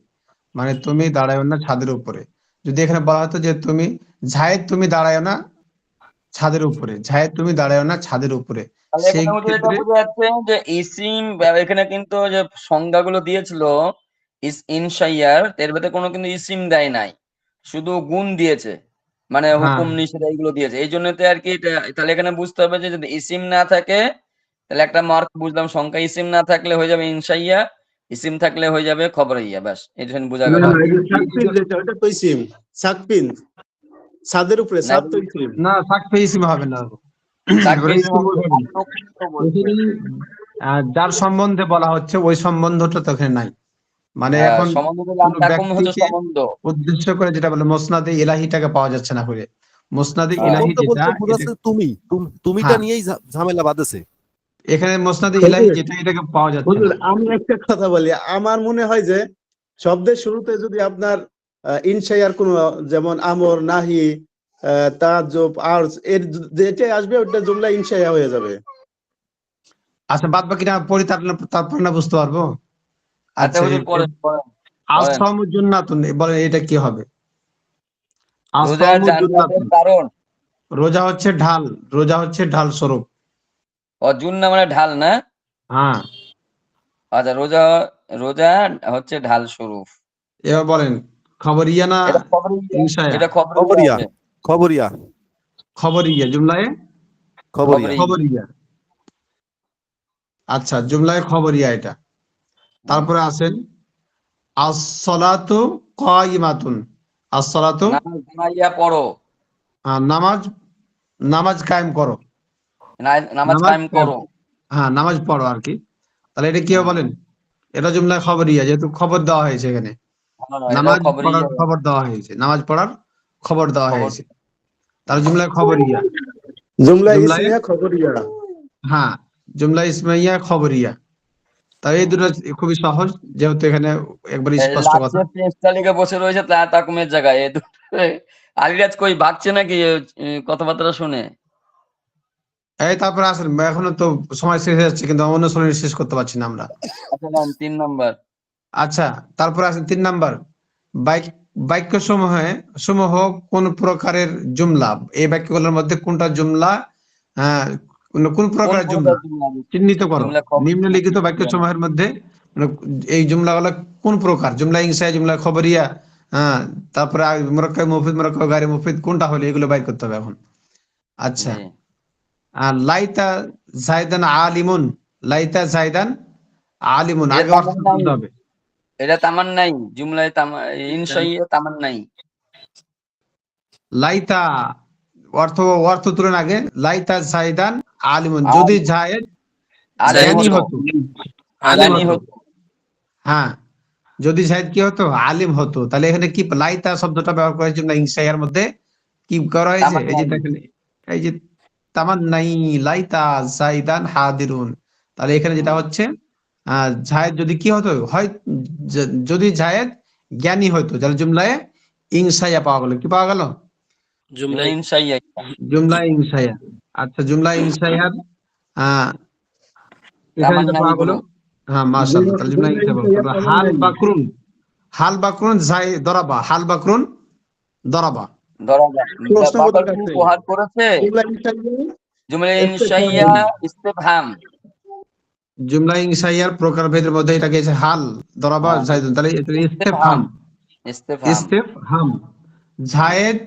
মানে তুমি দাঁড়ায়ও না ছাদের উপরে। যদি এখানে বলা হতো যে তুমি জায়েদ তুমি দাঁড়ায়ও না ছাদের উপরে, জায়েদ তুমি দাঁড়ায়ও না ছাদের উপরে, তাহলে সেই এখানে হুজুর এটা ক্ষেত্রে বোঝা যাচ্ছে যে ইসিম এখানে কিন্তু যে সংজ্ঞাগুলো দিয়েছিল ইনশাইয়ার, এর ভেতরে কোনো কিন্তু ইসিম দেয় নাই, শুধু গুণ দিয়েছে, মানে হ্যাঁ হুকুম নিষেধ এইগুলো দিয়েছে। এই জন্যতে আর কি তাহলে এখানে বুঝতে হবে যে যদি ইসিম না থাকে তাহলে একটা মার্ক বুঝলাম, সংখ্যা ইসিম না থাকলে হয়ে যাবে ইনশাইয়া, ইসিম থাকলে হয়ে যাবে খবরাইয়া, ব্যাস এটা বোঝা না গেল। না, এই যে সাকফিন যেটা ওটা তো ইসিম। সাকফিন ছাদের উপরে, না ছাদ তো ইসিম। না সাকফি ইসিম হবে না, সাকফি ওটা ইসিম ইসিম হবে, হবে না। আত্মকৃত বলছে। এখানে যার সম্বন্ধে বলা হচ্ছে ওই সম্বন্ধটা তো এখানে নাই, মানে এখন সম্বন্ধ কোন তাকুম হচ্ছে ব্যক্তিকে সম্বন্ধ। উদ্দেশ্য করে যেটা বলে মোসনাদে ইলাহিটাকে পাওয়া যাচ্ছে না করে, মোসনাদে ইলাহি বলতে যেটা বলতে এটা, বোঝাচ্ছে তুমিটা হ্যাঁ নিয়েই ঝামেলা বাঁধেছে। এখানে মোসনাদে ইলাহি হুজুর, যেটা এটাকে পাওয়া যাচ্ছে হুজুর, না। আমি একটা কথা বলি, আমার মনে হয় যে শব্দের শুরুতে যদি আপনার ইনশাইয়ার কোনো, যেমন আমর, নাহি, তাজ্জুব, আরজ, এর যেটাই আসবে ওটা জুমলা ইনশাইয়া হয়ে যাবে। আচ্ছা বাদ বাকিটা পড়ি, তারপর না বুঝতে পারবো। আচ্ছা আচ্ছা হুজুর পড়েন পড়েন পড়েন। আসসামু জুন্নাতুন, বলেন এটা কি হবে? রোজা আসসামু জান্নাতের জুন্নাতুন, কারণ। রোজা হচ্ছে ঢাল, রোজা হচ্ছে ঢাল স্বরূপ। জুন্না মানে ঢাল না? হ্যাঁ, আচ্ছা রোজা, রোজা হচ্ছে ঢাল স্বরূপ। এবার বলেন খবরিয়া না এটা খবরিয়া, ইনশায়া? এটা খবরিয়া খবরিয়া, হবে। খবরিয়া, খবরিয়া জুমলায় খবরিয়া। খবরিয়া। আচ্ছা জুমলায় খবরিয়া এটা। তারপরে আসেন as-সালাতু কাইমাতুন, as-সালাতু নামাজ দাঁড়াইয়া পড়ো, নামাজ, নামাজ কায়েম করো, নামাজ নামাজ কায়েম করো। হ্যাঁ নামাজ পড়ো আর কি। তাহলে এটা কি হবে বলেন? এটা জুমলায় খবরিয়া, যেহেতু খবর দেওয়া হয়েছে এখানে, এটাও নামাজ পড়ার খবরিয়া। খবর দেওয়া হয়েছে, নামাজ পড়ার খবর দেওয়া খবর। হয়েছে, তার জুমলায় খবরিয়া। জুমলা জুমলায় ইসমিয়া খবরিয়া। হ্যাঁ জুমলা ইসমাইয়া খবরিয়া। তাই এই দুটো খুবই সহজ, যেহেতু এখানে একবার স্পষ্ট কথা। লাস্টে পেজ তালিকা বসে রয়েছে তাকুমের জায়গায়, এই দুটো আলিরাজ কই ভাগছে নাকি কথাবার্তা শুনে? এই তারপরে আসেন, এখনো তো সময় শেষ হয়ে যাচ্ছে কিন্তু অন্য সময় শেষ করতে পারছি না আমরা। আচ্ছা নেন 3 নাম্বার। আচ্ছা তারপরে আসেন 3 নাম্বার, বাক্য সমূহ কোন প্রকারের জুমলা, এই বাক্যগুলোর মধ্যে কোনটা জুমলা, কোন প্রকারের জুমলা চিহ্নিত করো। জুমলা খবর। নিম্নলিখিত বাক্য সমূহের মধ্যে মানে এই জুমলাগুলো কোন প্রকার, জুমলা ইনশাইয়া, জুমলা খবরিয়া, হ্যাঁ তারপরে মুরাক্কাব মুফিদ, মুরাক্কাব গায়রে মুফিদ, কোনটা হলো এগুলো বাইর করতে হবে এখন। আচ্ছা জি। লাইতা জাইদান আলিমুন, লাইতা জাইদান আলিমুন, এটা আগে অর্থ তামান নাই, বুঝতে হবে। এটা তামান নাই, জুমলায় ইনশাইয়া তামান নাই। লাইতা অর্থ, অর্থ তুলন আগে, লাইতা জাইদান আলিমুন, যদি জায়েদ আলিম জ্ঞানী হতো, হতো, আলিম জ্ঞানী হতো। হতো। হ্যাঁ যদি জায়েদ কি হতো, আলিম হতো। তাহলে এখানে কি লাইতা শব্দটা ব্যবহার করার জন্য ইনশাইয়ার মধ্যে কি করা হয়েছে? তামান এই যে নাই। দেখেন, এই যে তামান্নাই লাইতা জাইদান হাদিরুন। তাহলে এখানে যেটা হচ্ছে জায়েদ যদি কি হতো, হয় যদি জায়েদ জ্ঞানী হতো, তাহলে জুমলায় ইনশাইয়া পাওয়া গেল। কি পাওয়া গেল? জুমলা ইনশাইয়া। জুমলা ইনশাইয়া। আচ্ছা জুমলা ইনশাইয়ার আহ এখানে তামান যেটা নাই পাওয়া গেল, হলো। হ্যাঁ মাশাআল্লাহ, তাহলে জুমলা জুমলা ইনশাইয়া পাওয়া ইনশাইয়া গেল। তামান হাল নাই। বাকরুন, হাল বাকরুন জাই দরাবা, হাল বাকরুন দরাবা। দরজা প্রশ্নবোধক বাকর কি আছে। প্রহার করেছে? জুমলা ইনশাইয়া জুমলা ইস্তেফহাম। ইনশাইয়া ইস্তেফহাম। জুমলা ইনশাইয়ার প্রকারভেদের মধ্যে এটা গেছে হাল দরাবা হ্যাঁ, জাইদুন, তাহলে এটা ইস্তেফহাম। ইস্তেফহাম, ইস্তেফহাম। ইস্তেফহাম। জায়েদ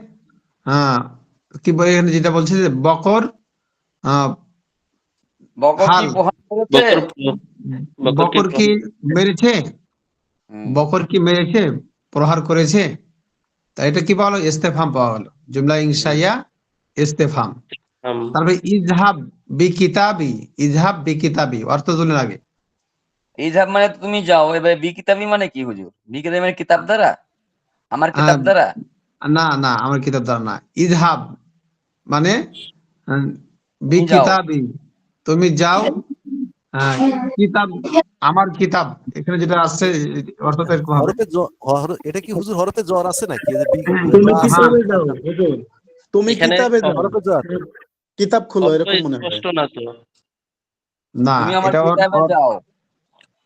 কি বলে এখানে যেটা বলছে যে বকর বকর কি হাল, প্রহার করেছে? বকর কি মেরেছে, হুম। বকর কি মেরেছে, প্রহার করেছে। তা এটা কি পাওয়া গেল? ইস্তেফহাম পাওয়া গেল, জুমলা ইনশাইয়া ইস্তেফহাম। তারপরে ইজহাব বি কিতাবি, ইজহাব বি কিতাবি অর্থ তুলে আগে। ইজহাব মানে তুমি যাও, এবার বি কিতাবি মানে কি হুজুর? বি কিতাবি মানে কিতাব দ্বারা, আমার কিতাব দ্বারা। না না আমার কিতাব দ্বারা না, ইজহাব মানে বি তুমি যাও। কিতাবি, তুমি যাও, কিতাব আমার কিতাব, এখানে যেটা আসছে অর্থটা এরকম হবে। এটা কি হুজুর হরফে জ্বর আছে নাকি? এই যে তুমি হ্যাঁ কিতাবে যাও হুজুর। তুমি এখানে কিতাবে যাও, হরকত কিতাব খুলো, অর্থ এরকম মনে হয়। স্পষ্ট না তো, না, তুমি আমার এটা কিতাবে যাও।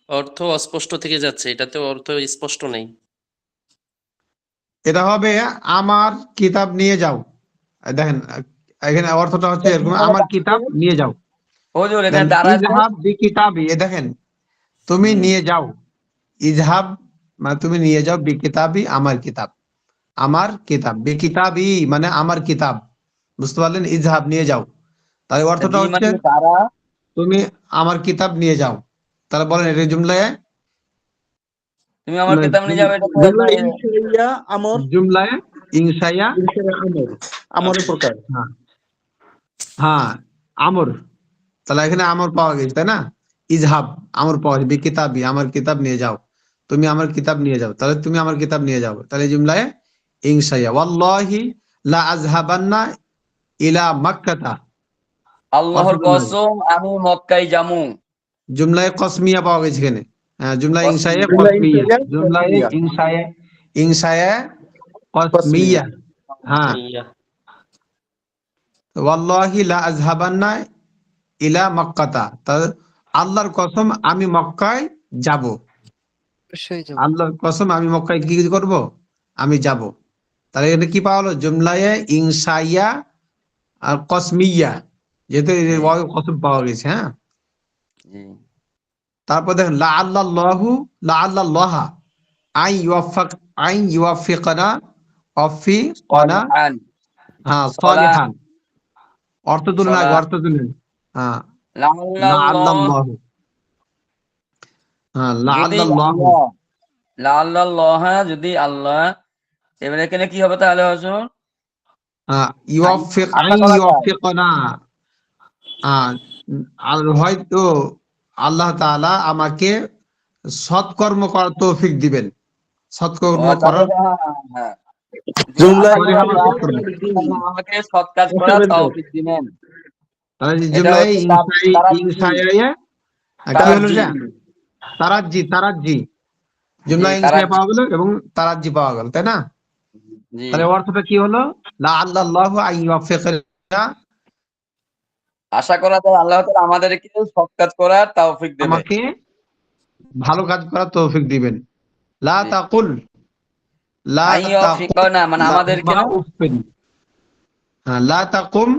অর্থ অস্পষ্ট থেকে যাচ্ছে, এটাতে অর্থ স্পষ্ট নেই। এটা হবে আমার কিতাব নিয়ে যাও। দেখেন এখানে অর্থটা হচ্ছে এরকম, আমার কিতাব নিয়ে যাও। হুজুর এখানে দেখেন দ্বারা আছে। ইজহাব বিকিতাবি, এ দেখেন তুমি নিয়ে যাও, ইজহাব মানে তুমি নিয়ে যাও, বিকিতাবি আমার কিতাব, আমার কিতাব, বিকিতাবি মানে আমার কিতাব, বুঝতে পারলেন? ইজহাব নিয়ে যাও, তাহলে অর্থটা বি হচ্ছে মানে দ্বারা। তুমি আমার কিতাব নিয়ে যাও। তাহলে বলেন এটা জুমলায়, তুমি আমার কিতাব নিয়ে যাবে, এটা তো জুমলা মানে ইনশাইয়া আমর, জুমলায় ইনশাইয়া, ইনশাইয়া আমর, আমরের প্রকার। হ্যাঁ হ্যাঁ আমর, তাহলে এখানে আমর পাওয়া গেছে তাই না? ইজহাব আমর পাওয়া গেছে, বিকিতাবি আমার কিতাব নিয়ে যাও, তুমি আমার কিতাব নিয়ে যাও, তাহলে তুমি আমার কিতাব নিয়ে যাও, তাহলে জুমলায় ইনশাইয়া। ওয়াল্লাহি লা আযহাবান্না ইলা মাক্কাতা, আল্লাহর কসম আমি মক্কায় যামু। জুমলায় কসমিয়া পাওয়া গেছে এখানে। হ্যাঁ, জুমলায় ইনশাইয়া জুমলা কসমিয়া, ইনশাইয়া জুমলায় কসমিয়া। ইনশাইয়া, ইনশাইয়া কসমিয়া। কসমিয়া। হ্যাঁ, ইয়া। ওয়াল্লাহি লা আযহাবান্না ইলা মক্কাতা, তাহলে আল্লাহর কসম আমি মক্কায় যাব, আল্লাহর কসম আমি মক্কায় কি করব, আমি যাব। তাহলে এটা কি পাওয়া হলো? জুমলায় ইনশাইয়া আর কসমিয়া, যেহেতু ওয়াও কসম পাওয়া গেছে। হ্যাঁ, জি। তারপর দেখেন লা আল্লাহু, লা আল্লাহা আই ইউয়াফিকানা অফিকানা, সলিহান। হ্যাঁ সলা সলিহান, অর্থ তুলুন সলা আগে, অর্থ তুলুন। হ্যাঁ, লা লাআল্লাল্লাহ, আল্লাহু, হ্যাঁ লা যদি আল্লাহু, আল্লাহ, লাআল্লাল্লাহ যদি আল্লাহ, এবারে এখানে কি হবে তাহলে হুজুর? হ্যাঁ আই আশা করা যায়। ইউয়াফিকানা, আর হয়তো আল্লাহ তাআলা আমাকে সৎকর্ম করার তৌফিক দিবেন, ও সৎকর্ম তাহলে করার, হ্যাঁ, যদি জুমলা আশা করা সলিহা যায় তৌফিক করবেন। আল্লাহ আমাকে সৎ কাজ করার তৌফিক দিবেন। তাহলে এটা জুমলায় হচ্ছে ইনশাইয়া কি হলো তারাজ্জি। এটা? তারাজ্জি, তারাজ্জি, জি জুমলা ইনশাইয়া তারাজ্জি। পাওয়া গেল এবং তারাজ্জি পাওয়া গেল, তাই না? জি। তাহলে অর্থটা কি হলো? লা আল্লাহু আই ইউয়াফিকানা, আশা করা যায় আল্লাহ তাআলা আমাদেরকে সৎ কাজ করার তৌফিক দেবে। আমাকে ভালো কাজ করার তৌফিক দিবেন। লা জি। তাকুল, লা তাকুল আইয়ুফিকানা মানে আমাদেরকে লাহুমা উফিন, হ্যাঁ লা তাকুম,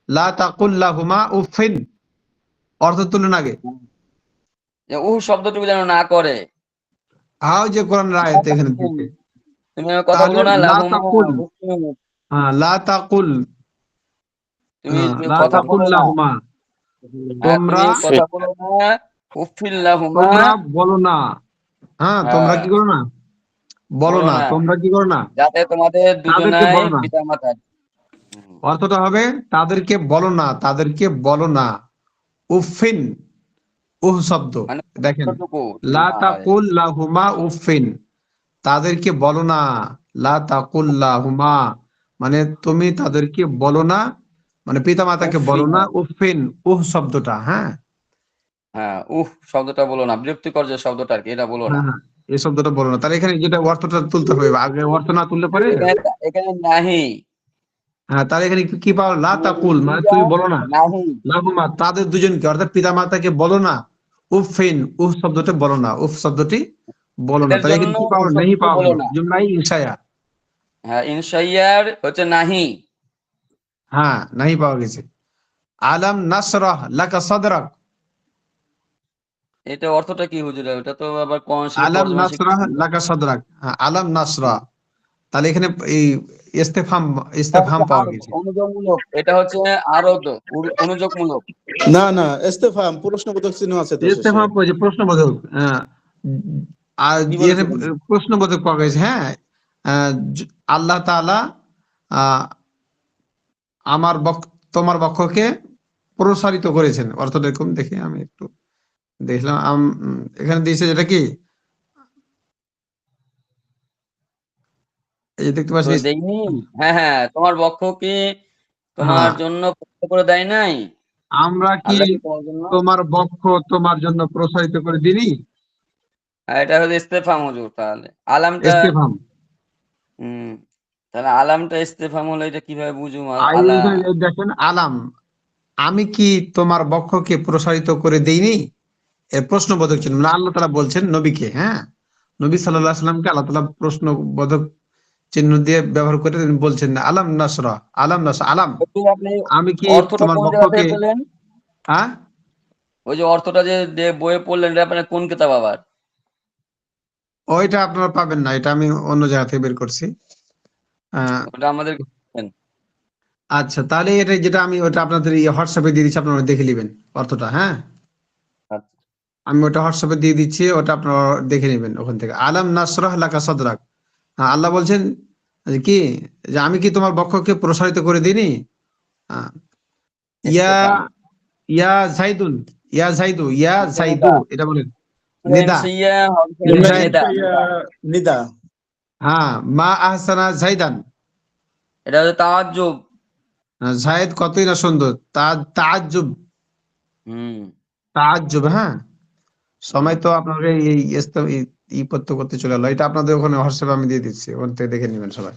লা তাকুল লাহুমা উফিন, অর্থ তুলুন আগে। যে শব্দটুকু যেন না করে। হাও যে কোরআনের আয়াত এখানে দিতে, তুমি কথা তাহলে বলো না লা লাহুমা তাকুল, উফিন। হ্যাঁ লা তাকুল, তুমি লা কথা তাকুল বলো না। লাহুমা, তোমরা, তুমি কথা বলো না উফিল লাহুমা। তোমরা বলো না, হ্যাঁ তোমরা হ্যাঁ, কি করো না, বলো বলো না, না তোমরা কি করো না, যাতে তোমাদের তাদেরকে দুজনাই বলো না। পিতামাতা। অর্থটা হবে তাদেরকে বলো না, তাদেরকে বলো না, উফিন, উহ শব্দ, মানে দেখেন কতটুকু লা না হয়। তাকুল লাহুমা উফিন, তাদেরকে বলো না, লা তাকুল লাহুমা মানে তুমি তাদেরকে বলো না, মানে পিতা মাতাকে বলো উফিন। না, উফিন, উহ শব্দটা, হ্যাঁ হ্যাঁ শব্দটা বলো না, বিরক্তিকর যে শব্দটা আর কি, এটা বলো না। হ্যাঁ হ্যাঁ, এই শব্দটা বলো না। তাহলে এখানে যেটা অর্থটা তুলতে হবে, আগে অর্থ না তুললে পরে, এখানে এখানে নাহি। হ্যাঁ তাহলে এখানে কি পাও? লা তাকুল মানে তুমি বলো না, নাহি। লাহুমা তাদের দুজনকে, অর্থাৎ পিতা মাতাকে বলো না, উফিন, উহ শব্দটি বলো না, উফ শব্দটি বলো না। এদের তাহলে জন্য এখানে কি পাওয়া? নেহি শব্দটুকু পাওয়া বলো গেল, না। জুমলাই ইনশায়া, হ্যাঁ ইনশাইয়ার হচ্ছে নাহি। হ্যাঁ নাহি পাওয়া গেছে। আলাম নাসরাহ লাকা সাদরাক, এটা অর্থটা কি হুজুর? এটা তো আবার কোরআন শরীফ আলাম তর্জমা নাসরাহ শিখতে। লাকা সাদরাক, হ্যাঁ আলাম নাসরা, তাহলে এখানে এই ইস্তেফাম, এটা ইস্তেফাম হচ্ছে পাওয়া আরদ, গেছে। অনুযোগমূলক। এটা হচ্ছে আরদ, অনুযোগমূলক। না না, ইস্তেফহাম, প্রশ্নবোধক চিহ্ন আছে তো শেষে। ইস্তেফাম যে প্রশ্নবোধক, আর কি এখানে বলেছিলেন? প্রশ্নবোধক পাওয়া গেছে। হ্যাঁ, আল্লাহ তাআলা আহ, আমার তোমার বক্ষকে প্রসারিত করেছেন, অর্থটা এরকম। দেখি আমি একটু দেখলাম, এখানে দিয়েছে যেটা কি, এই যে দেখতে তো পাচ্ছি, দেইনি। হ্যাঁ হ্যাঁ, তোমার বক্ষ কি তোমার হ্যাঁ জন্য প্রস্তুত করে দেয় নাই? আমরা কি আল্লাহ কি তোমার জন্য? তোমার বক্ষ তোমার জন্য প্রসারিত করে দিনি, এটা হলো ইস্তেফাম হুজুর। তাহলে আলামটা ইস্তেফাম। হুম তাহলে আলামটা ইস্তেফাম হলো, এটা কিভাবে বুঝবো? দেখেন আলাম, আমি কি তোমার বক্ষকে প্রসারিত করে দেইনি? এর প্রশ্নবোধক চিহ্ন, না আল্লাহ তাআলা বলছেন নবীকে, হ্যাঁ, নবী সাল্লাল্লাহু আলাইহি সাল্লামকে আল্লাহ তাআলা প্রশ্নবোধক চিহ্ন দিয়ে ব্যবহার করে তিনি বলছেন না আলাম নাসরা, আলাম নাসরা, আলাম, আপনি আমি কি অর্থটা তোমার কোন জায়গা বক্ষকে, থেকে পেলেন? হ্যাঁ, ওই যে অর্থটা যে বইয়ে পড়লেন, এটা আপনার কোন কিতাব আবার? ওইটা আপনারা পাবেন না, এটা আমি অন্য জায়গা থেকে বের করছি। ওটা আমাদের আচ্ছা, তাহলে এটা যেটা আমি ওটা আপনাদের হোয়াটসঅ্যাপে দিয়ে দিচ্ছি, আপনারা দেখে নেবেন অর্থটা, হ্যাঁ, আচ্ছা। আমি ওটা হোয়াটসঅ্যাপে দিয়ে দিচ্ছি, ওটা আপনারা দেখে নেবেন ওখান থেকে। আলাম নাসরাহ লাকা সাদরাক, আল্লাহ বলছেন যে কি, যে আমি কি তোমার বক্ষকে প্রসারিত করে দিইনি? আহ, ইয়া ইস্তেফাম ইয়া জাইদুন, ইয়া জাইদু, ইয়া জাইদু, নিদা, এটা বলেন নিদা, ইনসিয়া জুমলা নিদা। ইনশাইয়া নিদা। হ্যাঁ, মা আহসানা জাইদান, এটা হচ্ছে তাআজ্জুব। জায়েদ কতই না সুন্দর, তাআজ্জুব, হুম। তাআজ্জুব, হ্যাঁ, সময় তো আপনাদের এই ই পত্র করতে চলে এলো, এটা আপনাদের ওখানে হোয়াটসঅ্যাপে আমি দিয়ে দিচ্ছি, ওখান থেকে দেখে নেবেন সবাই।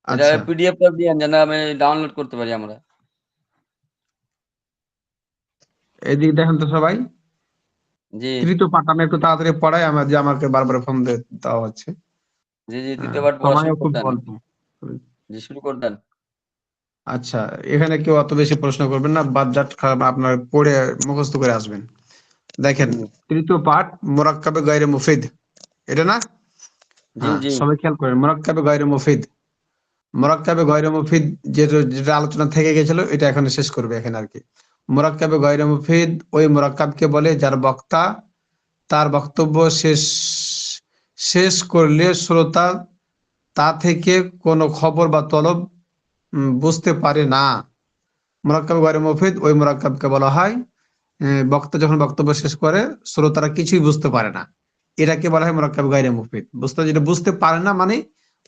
এটা আচ্ছা, পিডিএফটা দিয়েন যেন আমি ডাউনলোড করতে পারি আমরা। এইদিকে দেখেন তো সবাই, জি তৃতীয় পাঠ আমি একটু তাড়াতাড়ি পড়াই, আমার যে আমাকে বারবার ফোন দেওয়া হচ্ছে। জি জি, হ্যাঁ, দ্বিতীয় পাঠ পড়া শুরু সময়ও খুব করতেন। অল্প। জি, শুরু করতেন। আচ্ছা, এখানে কেউ অত বেশি প্রশ্ন করবেন না, বাদ আপনার পড়ে মুখস্থ করে আসবেন। দেখেন, তৃতীয় পাঠ মুরাক্কাবে গায়রে মুফিদ, এটা না? জি হ্যাঁ, জি সবাই খেয়াল করেন, মুরাক্কাবে গায়রে মুফিদ, মুরাক্কাবে গায়রে মুফিদ, যেটা যেটা আলোচনা থেকে গেছিল এটা এখানে শেষ করবে এখানে আর কি। মুরাক্কাবে গায়রে মুফিদ ওই মুরাক্কাবকে বলে যার বক্তা তার বক্তব্য শেষ শেষ করলে শ্রোতা তা থেকে কোনো খবর বা তলব বুঝতে পারে না। মুরাক্কাব গায়রে মুফিদ ওই মুরাক্কাবকে বলা হয় বক্তা যখন বক্তব্য শেষ করে শ্রোতারা কিছুই বুঝতে পারে না, এটাকে বলা হয় মুরাক্কাব গায়রে মুফিদ। যেটা বুঝতে পারে না মানে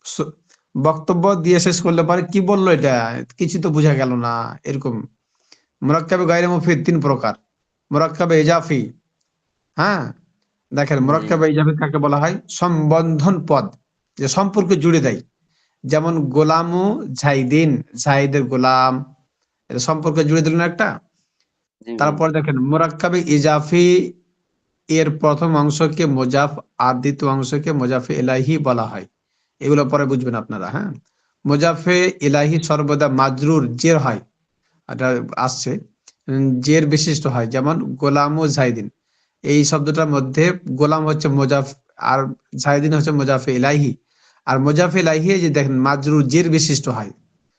স- বক্তব্য দিয়ে শেষ করলে পারে কি বললো এটা কিছু তো বোঝা গেল না, এরকম। মুরাক্কাবে গায়রে মুফিদ তিন প্রকার। মুরাক্কাবে ইজাফি, হ্যাঁ, দেখেন জি মুরাক্কাবে ইজাফি কাকে বলা হয়? সম্বন্ধন পদ, যে সম্পর্ক জুড়ে দেয়, যেমন গোলামু জাইদিন, জাইদের গোলাম, এটা সম্পর্ক জুড়ে দিলেন একটা। জি জি তারপর দেখেন মুরাক্কাবে ইজাফি এর প্রথম অংশকে মুজাফ আর দ্বিতীয় অংশকে মুজাফে ইলাহি বলা হয়, এগুলো পরে বুঝবেন আপনারা, হ্যাঁ। মুজাফে ইলাহি সর্বদা মাজরুর জের হয়, এটা আসছে, জের বিশিষ্ট হয়, যেমন গোলাম ও জাইদিন, এই শব্দটার মধ্যে গোলাম হচ্ছে মুজাফ আর জাইদিন হচ্ছে মুজাফে ইলাহি। আর মুজাফে ইলাহি এই যে দেখেন মাজরুর জের বিশিষ্ট হয়,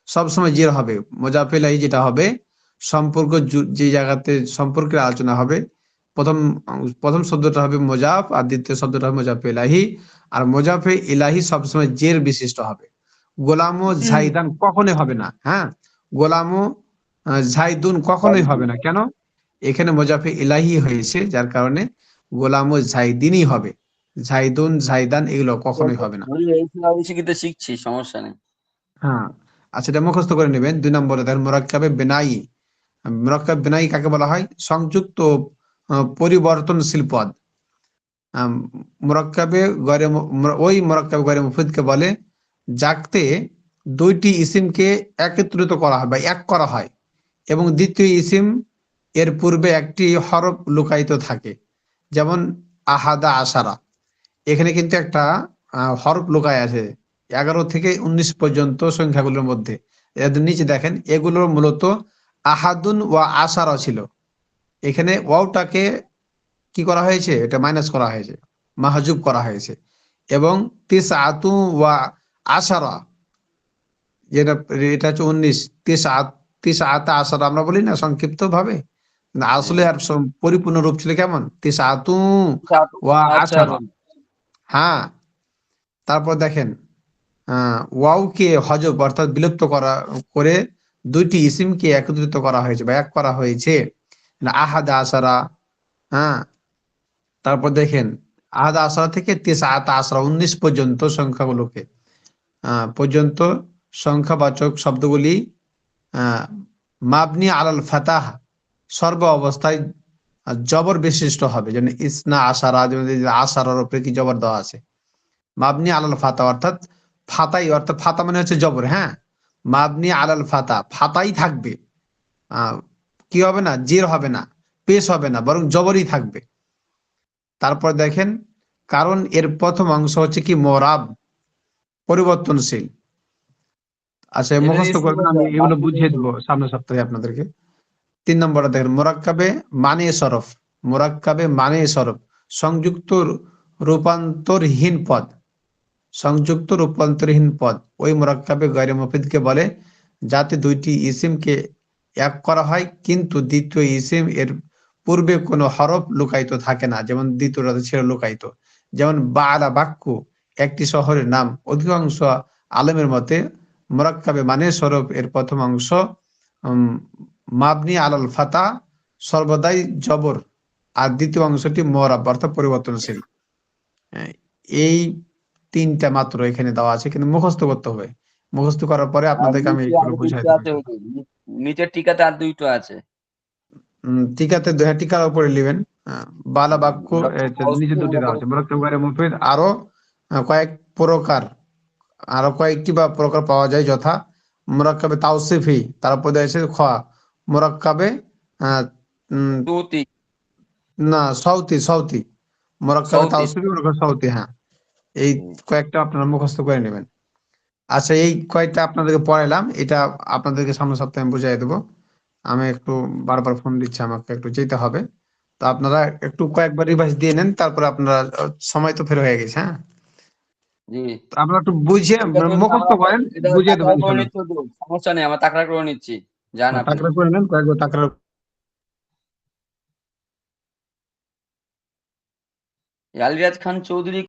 সবসময় জের হবে। মুজাফে ইলাহি যেটা হবে সম্পর্ক যে জায়গাতে সম্পর্কের আলোচনা হবে, প্রথম প্রথম শব্দটা হবে মুজাফ আর দ্বিতীয় শব্দটা হবে মুজাফে ইলাহি। আর মুজাফে ইলাহি সবসময় জের বিশিষ্ট হবে। গোলামো জাইদান কখনোই হবে না, হ্যাঁ, গোলামো জাইদুন কখনোই হবে না, কেন? এখানে মুজাফে ইলাহি হয়েছে, যার কারণে গোলামো জাইদিনই হবে, জাইদুন জাইদান এগুলো কখনোই হবে না। আমি এই সিলেবাসে শিখতে শিখছি, সমস্যা নেই। হ্যাঁ, আচ্ছা, এটা মুখস্থ করে নেবেন। 2 নম্বরে দেখেন মুরাক্কাবে বিনাই, মুরাক্কাব বিনাই কাকে বলা হয়? সংযুক্ত পরিবর্তনশীল পদ। আম, মুরাক্কাবে গয়রে ওই মুরাক্কাবে গয়রে মুফিদকে বলে যাতে দুইটি ইসিমকে একত্রিত করা হয় বা এক করা হয় এবং দ্বিতীয় ইসিম এর পূর্বে একটি হরফ লুকায়িত থাকে, যেমন আহাদা আশারা, এখানে কিন্তু একটা হরফ লুকায় আছে 11 থেকে 19 পর্যন্ত সংখ্যাগুলোর মধ্যে। এদের নিচে দেখেন এগুলোর মূলত আহাদুন ওয়া আশারা ছিল, এখানে ওয়াওটাকে কি করা হয়েছে? এটা মাইনাস করা হয়েছে, মাহজুব করা হয়েছে। এবং তিসআতু ওয়া আশারা, যেটা এটা হচ্ছে 19, তিসআতা আশারা আমরা বলি না সংক্ষিপ্ত ভাবে, জি আসলে আর পরিপূর্ণ রূপ ছিল কেমন? তিসআতু ওয়া আচ্ছা আশারা, হ্যাঁ। তারপর দেখেন ওয়াওকে হজব অর্থাৎ বিলুপ্ত করে দুইটি ইসিমকে একত্রিত করা হয়েছে বা এক করা হয়েছে, আহাদা আশারা, হ্যাঁ। তারপর দেখেন আহাদা আশারা থেকে তিসআতা আশারা 19 পর্যন্ত সংখ্যাগুলোকে পর্যন্ত সংখ্যাবাচক শব্দগুলি মাবনি আলাল ফাতাহ সর্ব অবস্থায় জবর বিশিষ্ট হবে, যেন ইসনা আশারা, যেমন আশারার উপরে কি জবর দেওয়া আছে, মাবনি আলাল ফাতাহ অর্থাৎ ফাতাই, অর্থাৎ ফাতা মানে হচ্ছে জবর, হ্যাঁ, মাবনি আলাল ফাতা, ফাতাই থাকবে, কি হবে না, জের হবে না, পেশ হবে না, বরং জবরই থাকবে। তারপর দেখেন, কারণ এর প্রথম অংশ হচ্ছে কি মরাব, পরিবর্তনশীল। আচ্ছা, এটা মুখস্থ দিয়ে করবেন, শুরু আমি হয়, এগুলো বাকি বুঝিয়ে দিয়ে দেবো শুরু। সামনের সপ্তাহে আপনাদেরকে। 3 নম্বরে দেখেন, মোরাক্কাবে মানে সরফ, মোরাক্কাবে মানে সরফ, সংযুক্ত রূপান্তরহীন পদ, সংযুক্ত রূপান্তরহীন পদ ওই মোরাক্কাবে গয়রে মুফিদকে বলে, যাতে দুইটি ইসিমকে এক করা হয় কিন্তু দ্বিতীয় ইসিম এর পূর্বে কোনো হরফ লুকায়িত থাকে না, যেমন দ্বিতীয়টাতে ছিল লুকায়িত। যেমন বালা বাক্কু একটি শহরের নাম, অধিকাংশ আলেমের মতে মোরাক্কাবে মানে সরফ এর প্রথম অংশ মাবনি আলাল ফাতা, সর্বদাই জবর, আর দ্বিতীয় অংশটি মরাব অর্থাৎ পরিবর্তনশীল। হ্যাঁ, এই 3টা মাত্র এখানে দেওয়া আছে, কিন্তু মুখস্থ করতে হবে। মুখস্থ করার পরে আর আপনাদেরকে আমি নিচে এইগুলো আরো বুঝাই 2টো দেবো। আছে হুজুর। নিচের টিকাতে আর 2টো আছে। টিকাতে টিকার উপরে নেবেন, বালা বাক্য মুরাক্কাব নিচে তাওসিফ, 2টি দেওয়া আছে, মুরাক্কাব মোরাক্কাব গায়রে মুফিদ আরো কয়েক প্রকার, আরো কয়েকটি বা প্রকার পাওয়া যায়, যথা মোরাক্কাবে তাওসিফি, তারপর দেওয়া আছে খ মোরাক্কাবে আহ, উম, তুতি, না সৌতি, সৌতি, মোরাক্কাবে সৌতি। তাওসিফি, মোরাক্কাবে সৌতি, হ্যাঁ, এই কয়েকটা আপনারা মুখস্থ করে নেবেন। আচ্ছা, এই কয়েকটা আপনাদেরকে পড়াইলাম, এটা আপনাদেরকে সামনের সপ্তাহে আমি বুঝাই দেবো। আমি একটু বারবার ফোন দিচ্ছি, আমাকে একটু যেতে হবে। তো আপনারা একটু কয়েকবার রিভাইজ দিয়ে নেন, তারপরে আপনারা সময় তো ফের হয়ে গেছে, হ্যাঁ, জি, তো আপনারা একটু বুঝিয়ে ঠিক আছে হুজুর, মুখস্থ আমরা করেন, এটা বুঝিয়ে দেবেন তাকরার করে ইনশাল্লাহ। নিচ্ছি হুজুর, সমস্যা নেই, আমরা তাকরার করে নিচ্ছি, যান আপনি। তাকড়া করে নেন, কয়েকবার তাকড়া। আলিরাজ খান চৌধুরী